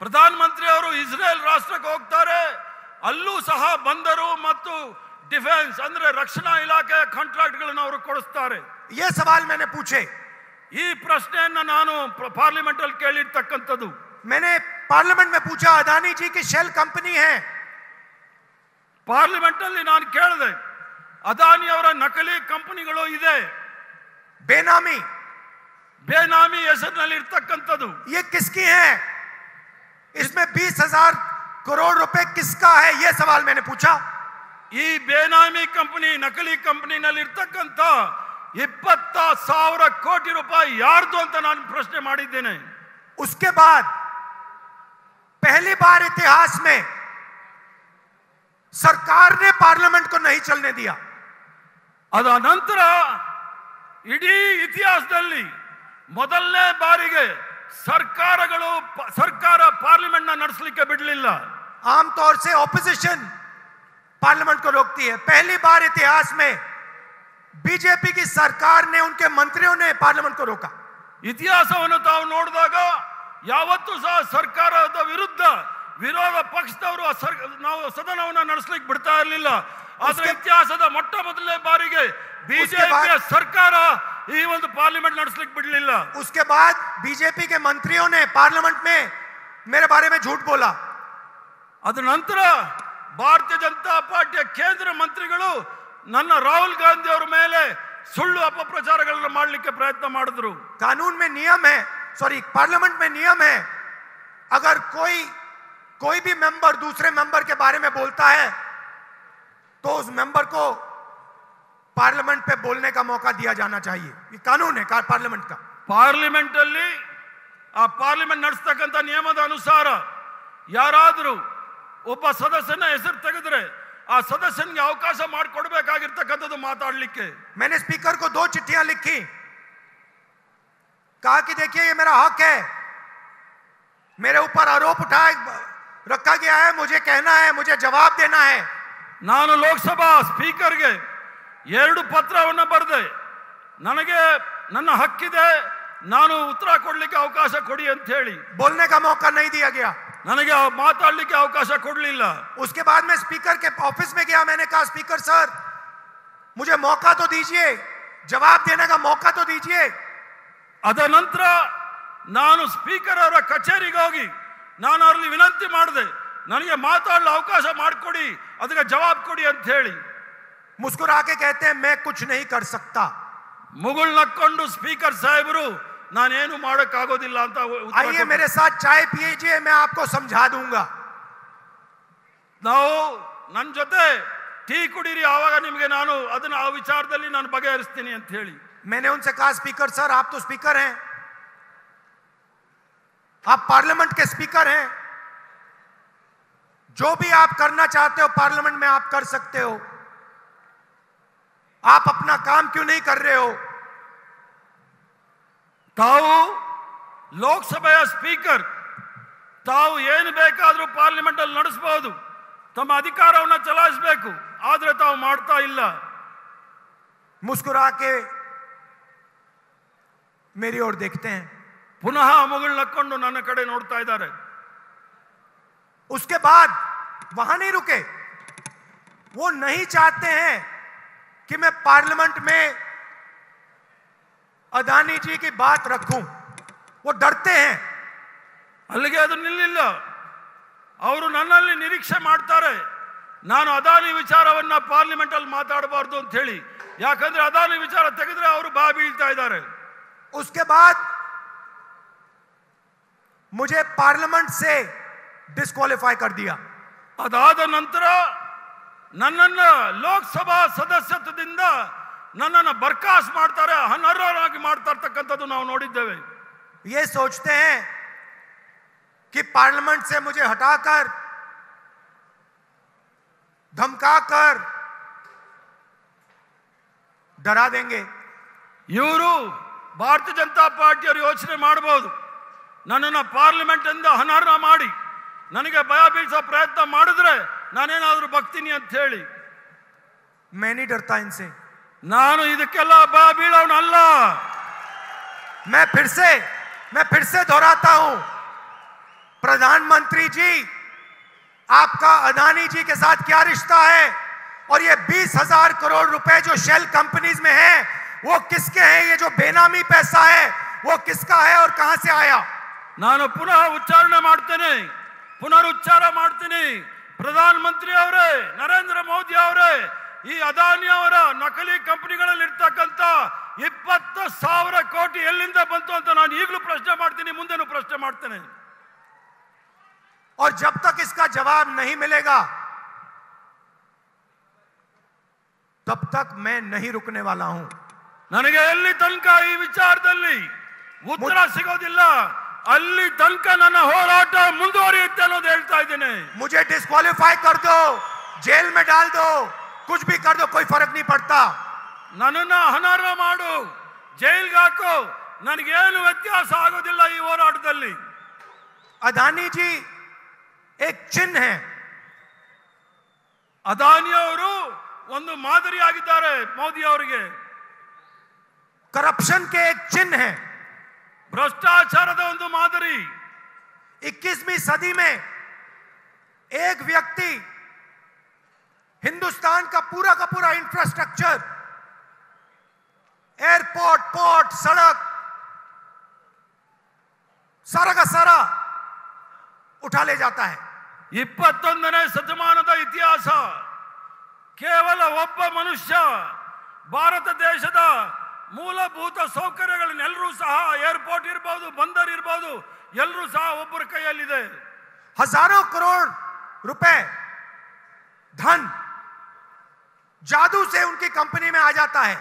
S3: ಪ್ರಧಾನಮಂತ್ರಿ ಅವರು ಇಸ್ರೇಲ್ ರಾಷ್ಟ್ರಕ್ಕೆ ಹೋಗ್ತಾರೆ, ಅಲ್ಲೂ ಸಹ ಬಂದರು ಮತ್ತು ಡಿಫೆನ್ಸ್ ಅಂದ್ರೆ ರಕ್ಷಣಾ ಇಲಾಖೆಯ ಕಾಂಟ್ರಾಕ್ಟ್ಗಳನ್ನು ಅವರು ಕೊಡಿಸ್ತಾರೆ.
S2: ये सवाल मैंने पूछे.
S3: ಈ ಪ್ರಶ್ನೆಯನ್ನ ನಾನು ಪಾರ್ಲಿಮೆಂಟ್ ಅಲ್ಲಿ ಕೇಳಿರ್ತಕ್ಕಂಥದ್ದು.
S2: मैंने पार्लियामेंट में पूछा, अदानी जी की शेल कंपनी है.
S3: ಪಾರ್ಲಿಮೆಂಟ್ ಅಲ್ಲಿ ನಾನು ಕೇಳಿದೆ, ಅದಾನಿ ಅವರ ನಕಲಿ ಕಂಪನಿಗಳು ಇದೆ,
S2: बेनामी
S3: ಹೆಸರಿನಲ್ಲಿ ಇರ್ತಕ್ಕಂಥದ್ದು.
S2: ये किसकी है? इसमें 20,000 करोड़ रुपए किसका है? ये सवाल मैंने पूछा.
S3: ಈ ಬೇನಾಮಿ ಕಂಪನಿ ನಕಲಿ ಕಂಪನಿನಲ್ಲಿ ಇರ್ತಕ್ಕಂಥ 20,000 ಕೋಟಿ ರೂಪಾಯಿ ಯಾರ್ದು ಅಂತ ನಾನು ಪ್ರಶ್ನೆ ಮಾಡಿದ್ದೇನೆ.
S2: उसके बाद पहली बार इतिहास में सरकार ने पार्लियामेंट को नहीं चलने दिया.
S3: ಅದ ನಂತರ ಇಡೀ ಇತಿಹಾಸದಲ್ಲಿ ಮೊದಲನೇ ಬಾರಿಗೆ ಸರ್ಕಾರ ಪಾರ್ಲಿಮೆಂಟ್ ನ ನಡೆಸಲಿಕ್ಕೆ ಬಿಡಲಿಲ್ಲ.
S2: आमतौर से ऑपोजिशन पार्लियामेंट को रोकती है. पहली बार इतिहास में बीजेपी की सरकार ने, उनके मंत्रियों ने पार्लियामेंट को रोका.
S3: ಇತಿಹಾಸವನ್ನು ತಾವು ನೋಡಿದಾಗ ಯಾವತ್ತೂ ಸಹ ಸರ್ಕಾರದ ವಿರೋಧ ಪಕ್ಷದವರು ನಾವು ಸದನವನ್ನು ನಡೆಸಲಿಕ್ಕೆ ಬಿಡ್ತಾ ಇರಲಿಲ್ಲ. ಆದ್ರೆ ಇತಿಹಾಸದ ಮೊಟ್ಟ ಮೊದಲನೇ ಬಾರಿಗೆ ಬಿಜೆಪಿಯ ಸರ್ಕಾರ ಈ ಒಂದು ಪಾರ್ಲಿಮೆಂಟ್ ನಡೆಸಲಿಕ್ಕೆ ಬಿಡಲಿಲ್ಲ.
S2: उसके बाद बीजेपी के मंत्रियों ने पार्लियामेंट में मेरे बारे में झूठ बोला.
S3: ಅದ ನಂತರ ಭಾರತೀಯ ಜನತಾ ಪಾರ್ಟಿಯ ಕೇಂದ್ರ ಮಂತ್ರಿಗಳು ನನ್ನ ರಾಹುಲ್ ಗಾಂಧಿ ಅವರ ಮೇಲೆ ಸುಳ್ಳು ಅಪಪ್ರಚಾರಗಳನ್ನು ಮಾಡಲಿಕ್ಕೆ ಪ್ರಯತ್ನ ಮಾಡಿದ್ರು.
S2: कानून में नियम है, पार्लियामेंट में नियम है, अगर कोई भी मेंबर दूसरे मेंबर के बारे में बोलता है तो उस मेंबर को पार्लियामेंट पे बोलने का मौका दिया जाना चाहिए. ये कानून है पार्लियामेंट का.
S3: ಪಾರ್ಲಿಮೆಂಟ್ ಅಲ್ಲಿ ಆ ಪಾರ್ಲಿಮೆಂಟ್ ನಡೆಸತಕ್ಕಂಥ ನಿಯಮದ ಅನುಸಾರ ಯಾರಾದರೂ ಒಬ್ಬ ಸದಸ್ಯನ ಹೆಸರು ತೆಗೆದ್ರೆ ಆ ಸದಸ್ಯನಿಗೆ ಅವಕಾಶ ಮಾಡಿಕೊಡ್ಬೇಕಾಗಿರ್ತಕ್ಕಂಥದ್ದು ಮಾತಾಡಲಿಕ್ಕೆ.
S2: मैंने स्पीकर को 2 चिट्ठियां लिखी, कहा कि देखिए ये मेरा हक है, मेरे ऊपर आरोप रखा गया है, मुझे कहना है, मुझे जवाब देना है.
S3: ನಾನು ಲೋಕಸಭಾ ಸ್ಪೀಕರ್ಗೆ 2 ಪತ್ರವನ್ನು ಬರೆದೆ, ನನಗೆ ನನ್ನ ಹಕ್ಕಿದೆ, ನಾನು ಉತ್ತರ ಕೊಡ್ಲಿಕ್ಕೆ ಅವಕಾಶ ಕೊಡಿ ಅಂತ ಹೇಳಿ.
S2: बोलने का मौका नहीं दिया गया,
S3: ನನಗೆ ಮಾತಾಡಲಿಕ್ಕೆ ಅವಕಾಶ ಕೊಡಲಿಲ್ಲ.
S2: उसके बाद मैं स्पीकर के ऑफिस में गया, मैंने कहा स्पीकर सर मुझे मौका तो दीजिए, जवाब देने का मौका तो दीजिए.
S3: ಅದ ನಂತರ ನಾನು ಸ್ಪೀಕರ್ ಅವರ ಕಚೇರಿಗೆ ಹೋಗಿ ನಾನು ಅವರಲ್ಲಿ ವಿನಂತಿ ಮಾಡಿದೆ, ನನಗೆ ಮಾತಾಡಲು ಅವಕಾಶ ಮಾಡಿಕೊಡಿ, ಅದಕ್ಕೆ ಜವಾಬ್ ಕೊಡಿ ಅಂತ ಹೇಳಿ.
S2: मुस्कुरा के कहते हैं मैं कुछ नहीं कर सकता.
S3: ಮುಗುಳ್ ನಕ್ಕೊಂಡು ಸ್ಪೀಕರ್ ಸಾಹೇಬರು ನಾನೇನು ಮಾಡೋಕ್ಕಾಗೋದಿಲ್ಲ ಅಂತ.
S2: आइए मेरे साथ चाय पिएजिए, मैं आपको समझा दूंगा.
S3: ನಾವು ನನ್ನ ಜೊತೆ ಟೀ ಕುಡೀರಿ, ಆವಾಗ ನಿಮಗೆ ನಾನು ಅದನ್ನ ಆ ವಿಚಾರದಲ್ಲಿ ನಾನು ಬಗೆಹರಿಸ್ತೀನಿ ಅಂತ ಹೇಳಿ.
S2: मैंने उनसे कहा स्पीकर सर आप तो स्पीकर हैं, आप पार्लियामेंट के स्पीकर हैं, जो भी आप करना चाहते हो पार्लियामेंट में आप कर सकते हो। आप अपना काम क्यों नहीं कर रहे हो?
S3: ತಾವು ಲೋಕಸಭೆಯ ಸ್ಪೀಕರ್, ತಾವು ಏನು ಬೇಕಾದರೂ ಪಾರ್ಲಿಮೆಂಟ್ ಅಲ್ಲಿ ನಡೆಸಬಹುದು, ತಮ್ಮ ಅಧಿಕಾರವನ್ನು ಚಲಾಯಿಸಬೇಕು, ಆದ್ರೆ ತಾವು ಮಾಡ್ತಾ ಇಲ್ಲ।
S2: मुस्कुरा के मेरी ओर देखते हैं,
S3: ಪುನಃ ಮುಗುಳು ನಕ್ಕೊಂಡು ನನ್ನ ಕಡೆ ನೋಡ್ತಾ ಇದ್ದಾರೆ।
S2: उसके बाद वहां नहीं रुके। वो नहीं चाहते हैं कि मैं पार्लियामेंट में अदानी जी की बात रखूं, वो डरते हैं।
S3: ಅಲ್ಲಿಗೆ ಅದು ನಿಲ್ಲಿಲ್ಲ, ಅವರು ನನ್ನಲ್ಲಿ ನಿರೀಕ್ಷೆ ಮಾಡ್ತಾರೆ ನಾನು ಅದಾನಿ ವಿಚಾರವನ್ನ ಪಾರ್ಲಿಮೆಂಟ್ ಅಲ್ಲಿ ಮಾತಾಡಬಾರ್ದು ಅಂತ ಹೇಳಿ, ಯಾಕಂದ್ರೆ ಅದಾನಿ ವಿಚಾರ ತೆಗೆದ್ರೆ ಅವರು ಬಾ ಬೀಳ್ತಾ ಇದ್ದಾರೆ।
S2: उसके बाद मुझे पार्लियामेंट से डिस्क्वालीफाई कर दिया।
S3: ಅದಾದ ನಂತರ ನನ್ನನ್ನ ಲೋಕಸಭಾ ಸದಸ್ಯತ್ವದಿಂದ ನನ್ನನ್ನು ಬರ್ಖಾಸ್ ಮಾಡ್ತಾರೆ, ಅನರ್ಹರಾಗಿ ಮಾಡ್ತಾ ಇರ್ತಕ್ಕಂಥದ್ದು ನಾವು ನೋಡಿದ್ದೇವೆ।
S2: ये सोचते हैं कि पार्लियामेंट से मुझे हटाकर धमकाकर डरा देंगे।
S3: ಇವರು ಭಾರತೀಯ ಜನತಾ ಪಾರ್ಟಿಯವರು ಯೋಚನೆ ಮಾಡಬಹುದು, ನನ್ನನ್ನು ಪಾರ್ಲಿಮೆಂಟ್ ಇಂದ ಅನರ್ಹ ಮಾಡಿ ನನಗೆ ಭಯ ಬೀಳಿಸೋ ಪ್ರಯತ್ನ ಮಾಡಿದ್ರೆ ನಾನೇನಾದ್ರೂ ಬಗ್ತೀನಿ ಅಂತ ಹೇಳಿ।
S2: मैं नहीं डरता इनसे।
S3: ನಾನು ಇದಕ್ಕೆಲ್ಲ ಭಯ ಬೀಳೋನಲ್ಲ।
S2: मैं फिर से दोहराता हूं, प्रधानमंत्री जी, आपका अदानी जी के साथ क्या रिश्ता है? और ये 20,000 करोड़ रुपए जो शेल कंपनीज में है वो किसके हैं? ये जो बेनामी पैसा है वो किसका है और कहां से आया?
S3: ನಾನು ಪುನಃ ಉಚ್ಚಾರಣೆ ಮಾಡ್ತೇನೆ, ಪುನರುಚ್ಚಾರ ಮಾಡ್ತೀನಿ, ಪ್ರಧಾನಮಂತ್ರಿ ಅವರೇ, ನರೇಂದ್ರ ಮೋದಿ ಅವರೇ, ಈ ಅದಾನಿ ಅವರ ನಕಲಿ ಕಂಪನಿಗಳಲ್ಲಿ ಇರ್ತಕ್ಕಂಥ 20,000 ಕೋಟಿ ಎಲ್ಲಿಂದ ಬಂತು ಅಂತ ನಾನು ಈಗಲೂ ಪ್ರಶ್ನೆ ಮಾಡ್ತೀನಿ, ಮುಂದೆನೂ ಪ್ರಶ್ನೆ ಮಾಡ್ತೇನೆ।
S2: और जब तक इसका जवाब नहीं मिलेगा तब तक मैं नहीं रुकने वाला हूं।
S3: ನನಗೆ ಎಲ್ಲಿ ತನಕ ಈ ವಿಚಾರದಲ್ಲಿ ಉತ್ತರ ಸಿಗೋದಿಲ್ಲ ಅಲ್ಲಿ ತನಕ ನನ್ನ ಹೋರಾಟ ಮುಂದುವರಿಯುತ್ತೆ ಅನ್ನೋದು ಹೇಳ್ತಾ ಇದ್ದೇನೆ।
S2: मुझे डिस्क्वालीफाई कर दो, जेल में डाल दो, कुछ भी कर दो, कोई फर्क नहीं पड़ता।
S3: ನನ್ನನ್ನು ಅನರ್ಹ ಮಾಡು, ಜೈಲ್ಗೆ ಹಾಕು, ನನಗೇನು ವ್ಯತ್ಯಾಸ ಆಗೋದಿಲ್ಲ ಈ ಹೋರಾಟದಲ್ಲಿ।
S2: अदानी जी एक चिन्ह है।
S3: ಅದಾನಿ ಅವರು ಒಂದು ಮಾದರಿಯಾಗಿದ್ದಾರೆ ಮೋದಿ ಅವರಿಗೆ।
S2: करप्शन के एक चिन्ह है।
S3: ಭ್ರಷ್ಟಾಚಾರದ ಒಂದು ಮಾದರಿ।
S2: 21वीं सदी में एक व्यक्ति हिंदुस्तान का पूरा इंफ्रास्ट्रक्चर, एयरपोर्ट, पोर्ट, सड़क, सारा का सारा उठा ले जाता है।
S3: 21ನೇ ಶತಮಾನದ ಇತಿಹಾಸ, ಕೇವಲ ಒಬ್ಬ ಮನುಷ್ಯ ಭಾರತ ದೇಶದ ಮೂಲಭೂತ ಸೌಕರ್ಯಗಳನ್ನೆಲ್ಲರೂ ಸಹ, ಏರ್ಪೋರ್ಟ್ ಇರಬಹುದು, ಬಂದರ್ ಇರಬಹುದು, ಎಲ್ಲರೂ ಸಹ ಒಬ್ಬರ ಕೈಯಲ್ಲಿದೆ।
S2: हजारों करोड़ रुपए धन जादू से उनकी कंपनी में आ जाता है।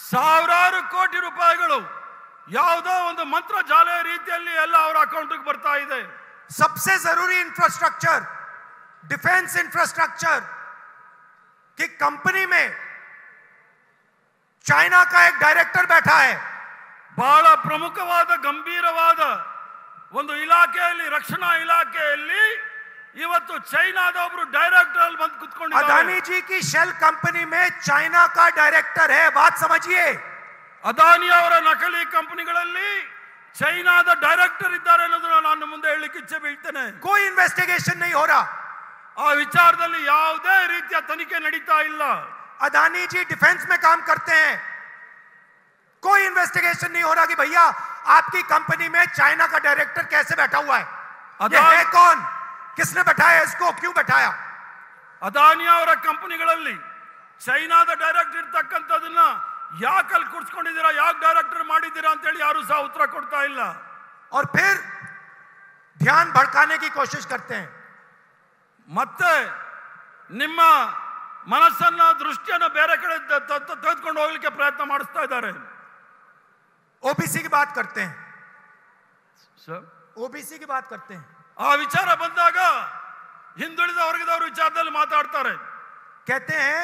S3: ಸಾವಿರಾರು ಕೋಟಿ ರೂಪಾಯಿಗಳು ಯಾವುದೋ ಒಂದು ಮಂತ್ರ ಜಾಲ ರೀತಿಯಲ್ಲಿ ಎಲ್ಲ ಅವರ ಅಕೌಂಟ್ಗೆ ಬರ್ತಾ ಇದೆ।
S2: सबसे जरूरी इंफ्रास्ट्रक्चर, डिफेंस इंफ्रास्ट्रक्चर की कंपनी में चाइना का एक डायरेक्टर बैठा है।
S3: ಬಹಳ ಪ್ರಮುಖವಾದ ಗಂಭೀರವಾದ ಒಂದು ಇಲಾಖೆಯಲ್ಲಿ, ರಕ್ಷಣಾ ಇಲಾಖೆಯಲ್ಲಿ ಇವತ್ತು ಚೈನಾದ ಒಬ್ಬರು ಡೈರೆಕ್ಟರ್ ಅಲ್ಲಿ ಬಂದು ಕುತ್ಕೊಂಡಿದ್ದಾರೆ।
S2: अदानी जी की शेल कंपनी में चाइना का डायरेक्टर है, बात समझिए।
S3: ಅದಾನಿ ಅವರ ನಕಲಿ ಕಂಪನಿಗಳಲ್ಲಿ ಚೈನಾದ ಡೈರೆಕ್ಟರ್ ಇದ್ದಾರೆ ಅನ್ನೋದನ್ನ ನಾನು ಮುಂದೆ ಹೇಳಲಿಕ್ಕೆ ಇಚ್ಛೆ ಬೀಳ್ತೇನೆ।
S2: कोई इन्वेस्टिगेशन नहीं हो रहा।
S3: ಆ ವಿಚಾರದಲ್ಲಿ ಯಾವುದೇ ರೀತಿಯ ತನಿಖೆ ನಡೀತಾ ಇಲ್ಲ।
S2: अदानी जी डिफेंस में काम करते हैं, कोई इन्वेस्टिगेशन नहीं हो रहा कि भैया आपकी कंपनी में चाइना का डायरेक्टर कैसे बैठा हुआ है, ये है कौन, किसने बैठाया इसको, क्यों बैठाया।
S3: ಅದಾನಿ ಅವರ ಕಂಪನಿಗಳಲ್ಲಿ ಚೈನಾದ ಡೈರೆಕ್ಟರ್ ಇರ್ತಕ್ಕಂಥದನ್ನ ಯಾಕೆ ಅಲ್ಲಿ ಕೂರಿಸ್ಕೊಂಡಿದ್ದೀರಾ, ಯಾಕೆ ಡೈರೆಕ್ಟರ್ ಮಾಡಿದ್ದೀರಾ ಅಂತ ಹೇಳಿ ಯಾರು ಸಹ ಉತ್ತರ ಕೊಡ್ತಾ ಇಲ್ಲ।
S2: और फिर ध्यान भड़काने की कोशिश करते हैं।
S3: ಮತ್ತೆ ನಿಮ್ಮ ಮನಸ್ಸನ್ನ, ದೃಷ್ಟಿಯನ್ನು ಬೇರೆ ಕಡೆ ತೆಗೆದುಕೊಂಡು ಹೋಗ್ಲಿಕ್ಕೆ ಪ್ರಯತ್ನ ಮಾಡಿಸ್ತಾ ಇದ್ದಾರೆ।
S2: ओबीसी की बात करते हैं, ओबीसी की बात करते हैं।
S3: ಆ ವಿಚಾರ ಬಂದಾಗ ಹಿಂದುಳಿದ ವರ್ಗದವರ ವಿಚಾರದಲ್ಲಿ ಮಾತಾಡ್ತಾರೆ.
S2: कहते हैं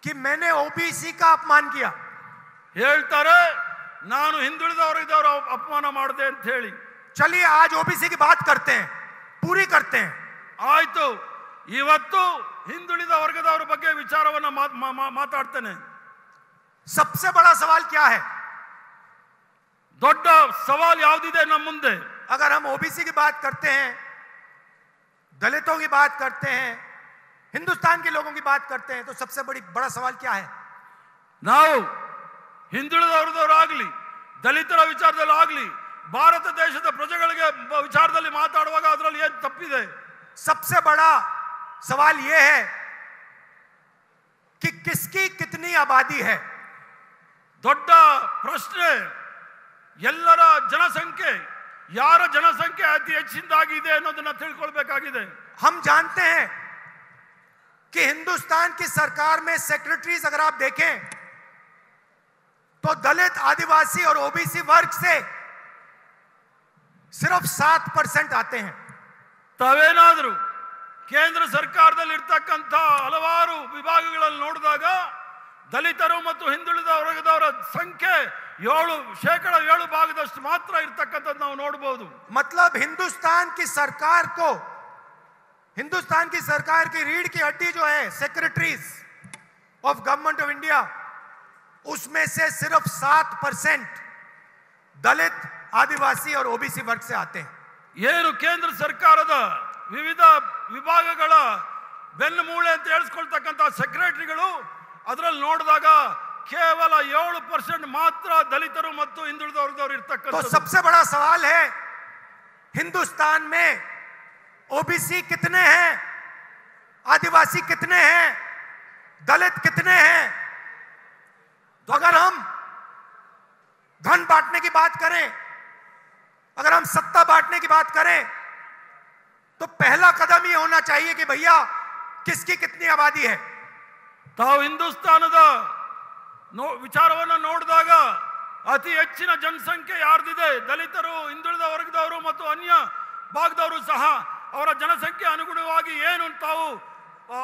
S2: कि मैंने ओबीसी का अपमान किया.
S3: ಹೇಳ್ತಾರೆ ನಾನು ಹಿಂದುಳಿದ ವರ್ಗದವರ ಅಪಮಾನ ಮಾಡಿದೆ ಅಂತ ಹೇಳಿ.
S2: चलिए आज ओबीसी की बात करते हैं, पूरी करते हैं.
S3: ಆಯ್ತು, ಇವತ್ತು ಹಿಂದುಳಿದ ವರ್ಗದವರ ಬಗ್ಗೆ ವಿಚಾರವನ್ನ ಮಾತಾಡ್ತೇನೆ.
S2: सबसे बड़ा सवाल क्या है?
S3: ದೊಡ್ಡ ಸವಾಲ್ ಯಾವುದಿದೆ ನಮ್ಮ ಮುಂದೆ?
S2: अगर हम ओबीसी की बात करते हैं, दलितों की बात करते हैं, हिंदुस्तान के लोगों की बात करते हैं, तो सबसे बड़ा सवाल क्या है?
S3: ನಾವು ಹಿಂದುಳಿದ ವರ್ಗದವರಾಗ್ಲಿ ದಲಿತರ ವಿಚಾರದಲ್ಲಿ ಆಗ್ಲಿ ಭಾರತ ದೇಶದ ಪ್ರಜೆಗಳಿಗೆ ವಿಚಾರದಲ್ಲಿ ಮಾತಾಡುವಾಗ ಅದರಲ್ಲಿ ಏನು ತಪ್ಪಿದೆ?
S2: सबसे बड़ा सवाल यह है कि किसकी कितनी आबादी है.
S3: ದೊಡ್ಡ ಪ್ರಶ್ನೆ ಎಲ್ಲರ ಜನಸಂಖ್ಯೆ, ಯಾರ ಜನಸಂಖ್ಯೆ ಅತಿ ಹೆಚ್ಚಿನದಾಗಿದೆ ಅನ್ನೋದನ್ನ ತಿಳ್ಕೊಳ್ಬೇಕಾಗಿದೆ.
S2: हम जानते हैं कि हिंदुस्तान की सरकार में सेक्रेटरीज अगर आप देखें तो दलित, आदिवासी और ओबीसी वर्ग से सिर्फ 7% आते हैं.
S3: ತಾವೇನಾದರೂ ಕೇಂದ್ರ ಸರ್ಕಾರದಲ್ಲಿ ಇರ್ತಕ್ಕಂಥ ಹಲವಾರು ವಿಭಾಗಗಳಲ್ಲಿ ನೋಡಿದಾಗ ದಲಿತರು ಮತ್ತು ಹಿಂದುಳಿದ ವರ್ಗದವರ ಸಂಖ್ಯೆ 7% ಮಾತ್ರ ಇರ್ತಕ್ಕಂಥದ್ದು ನಾವು ನೋಡಬಹುದು.
S2: मतलब हिंदुस्तान की सरकार की रीढ़ की हड्डी जो है secretaries of government of India, उसमें से सिर्फ 7% दलित, आदिवासी और ओबीसी वर्ग से आते हैं.
S3: ಏನು ಕೇಂದ್ರ ಸರ್ಕಾರದ ವಿವಿಧ ವಿಭಾಗಗಳ ಬೆನ್ನುಮೂಳೆ ಅಂತ ಹೇಳಿಸ್ಕೊಳ್ತಕ್ಕಂಥ ಸೆಕ್ರೆಟರಿಗಳು ಅದರಲ್ಲಿ ನೋಡಿದಾಗ ಕೇವಲ 7% ಮಾತ್ರ ದಲಿತರು ಮತ್ತು ಹಿಂದುಳಿದ ವರ್ಗದವರು
S2: तो
S3: ಇರ್ತಕ್ಕಂಥ.
S2: सबसे बड़ा सवाल है हिंदुस्तान में ओबीसी कितने हैं, आदिवासी कितने हैं, दलित कितने हैं? तो अगर हम धन बांटने की बात करें, अगर हम सत्ता बांटने की बात करें, तो पहला कदम ये होना चाहिए कि भैया किसकी कितनी आबादी है.
S3: ತಾವು ಹಿಂದೂಸ್ತಾನದ ವಿಚಾರವನ್ನು ನೋಡಿದಾಗ ಅತಿ ಹೆಚ್ಚಿನ ಜನಸಂಖ್ಯೆ ಯಾರ್ದಿದೆ, ದಲಿತರು, ಹಿಂದುಳಿದ ವರ್ಗದವರು ಮತ್ತು ಅನ್ಯ ಭಾಗದವರು ಸಹ ಅವರ ಜನಸಂಖ್ಯೆ ಅನುಗುಣವಾಗಿ ಏನು ತಾವು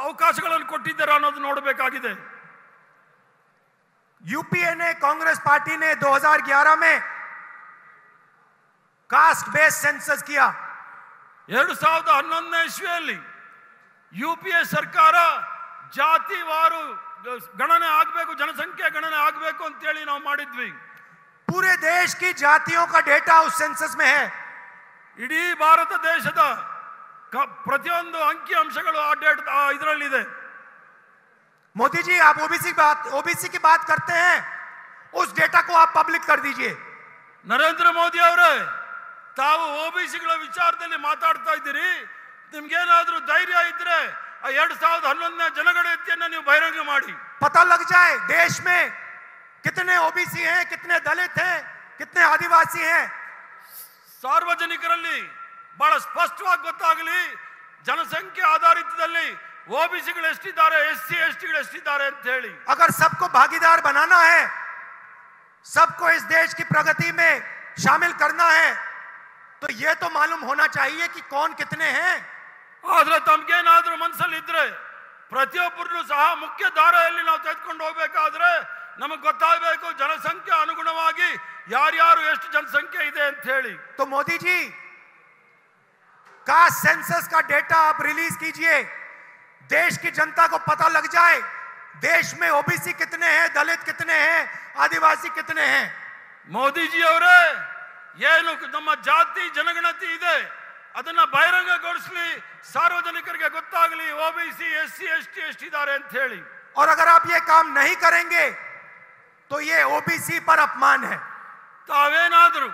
S3: ಅವಕಾಶಗಳನ್ನು ಕೊಟ್ಟಿದ್ದಾರೆ ಅನ್ನೋದು ನೋಡಬೇಕಾಗಿದೆ.
S2: यूपीए ने, कांग्रेस पार्टी ने 2011 में कास्ट बेस्ड सेंसस किया.
S3: 2011ನೇ ಇಸ್ವಿಯಲ್ಲಿ ಯುಪಿಎ ಸರ್ಕಾರ ಜಾತಿವಾರು ಗಣನೆ ಆಗಬೇಕು, ಜನಸಂಖ್ಯೆ ಗಣನೆ ಆಗಬೇಕು ಅಂತ ಹೇಳಿ ನಾವು ಮಾಡಿದ್ವಿ.
S2: पूरे देश की जातियों का डेटा उस सेंसस में है.
S3: ಇಡೀ ಭಾರತ ದೇಶದ ಪ್ರತಿಯೊಂದು ಅಂಕಿ ಅಂಶಗಳು ಆ ಡೇಟಾ ಇದರಲ್ಲಿದೆ.
S2: मोदी जी, आप ओबीसी की बात करते हैं, उस डेटा को आप पब्लिक कर दीजिए.
S3: ನರೇಂದ್ರ ಮೋದಿ ಅವರೇ, ತಾವು ಓಬಿಸಿಗಳ ವಿಚಾರದಲ್ಲಿ ಮಾತಾಡ್ತಾ ಇದ್ದೀರಿ, ನಿಮ್ಗೇನಾದ್ರೂ ಧೈರ್ಯ ಇದ್ರೆ ಆ 2011ನೇ ಜನಗಣತಿಯನ್ನು ನೀವು ಬಹಿರಂಗ ಮಾಡಿ.
S2: पता लग जाए देश में कितने ओबीसी हैं, कितने दलित हैं, कितने आदिवासी हैं.
S3: ಸಾರ್ವಜನಿಕರಲ್ಲಿ ಬಹಳ ಸ್ಪಷ್ಟವಾಗಿ ಗೊತ್ತಾಗಲಿ, ಜನಸಂಖ್ಯೆ ಆಧಾರಿತದಲ್ಲಿ ಓಬಿಸಿಗಳು ಎಷ್ಟಿದ್ದಾರೆ, ಎಸ್ಸಿ ಎಸ್ಟಿಗಳು ಎಷ್ಟಿದ್ದಾರೆ ಅಂತ ಹೇಳಿ.
S2: अगर सबको भागीदार बनाना है, सबको इस देश की प्रगति में शामिल करना है, तो यह तो मालूम होना चाहिए कि कौन कितने हैं.
S3: ಆದ್ರೆ ತಮ್ಗೇನಾದ್ರೂ ಮನಸ್ಸಲ್ಲಿ ಇದ್ರೆ ಪ್ರತಿಯೊಬ್ಬರನ್ನು ಸಹ ಮುಖ್ಯ ಧಾರೆಯಲ್ಲಿ ನಾವು ತೆಗೆದುಕೊಂಡು ಹೋಗ್ಬೇಕಾದ್ರೆ ನಮಗೆ ಗೊತ್ತಾಗಬೇಕು ಜನಸಂಖ್ಯೆ ಅನುಗುಣವಾಗಿ ಯಾರ್ಯಾರು ಎಷ್ಟು ಜನಸಂಖ್ಯೆ ಇದೆ ಅಂತ ಹೇಳಿ.
S2: तो मोदी जी, कास्ट सेंसस का डेटा आप रिलीज कीजिए, देश की जनता को पता लग जाए देश में ओबीसी कितने हैं, दलित कितने हैं, आदिवासी कितने हैं.
S3: ಮೋದಿಜಿ ಅವರೇ, ಏನು ನಮ್ಮ ಜಾತಿ ಜನಗಣತಿ ಇದೆ ಅದನ್ನ ಬಹಿರಂಗಗೊಳಿಸಲಿ, ಸಾರ್ವಜನಿಕರಿಗೆ ಗೊತ್ತಾಗಲಿ ಓಬಿಸಿ ಎಸ್ಸಿ ಎಸ್ಟಿ ಎಷ್ಟಿದ್ದಾರೆ ಅಂತ ಹೇಳಿ.
S2: और अगर आप ये काम नहीं करेंगे तो ये ओबीसी पर अपमान है.
S3: ತಾವೇನಾದರೂ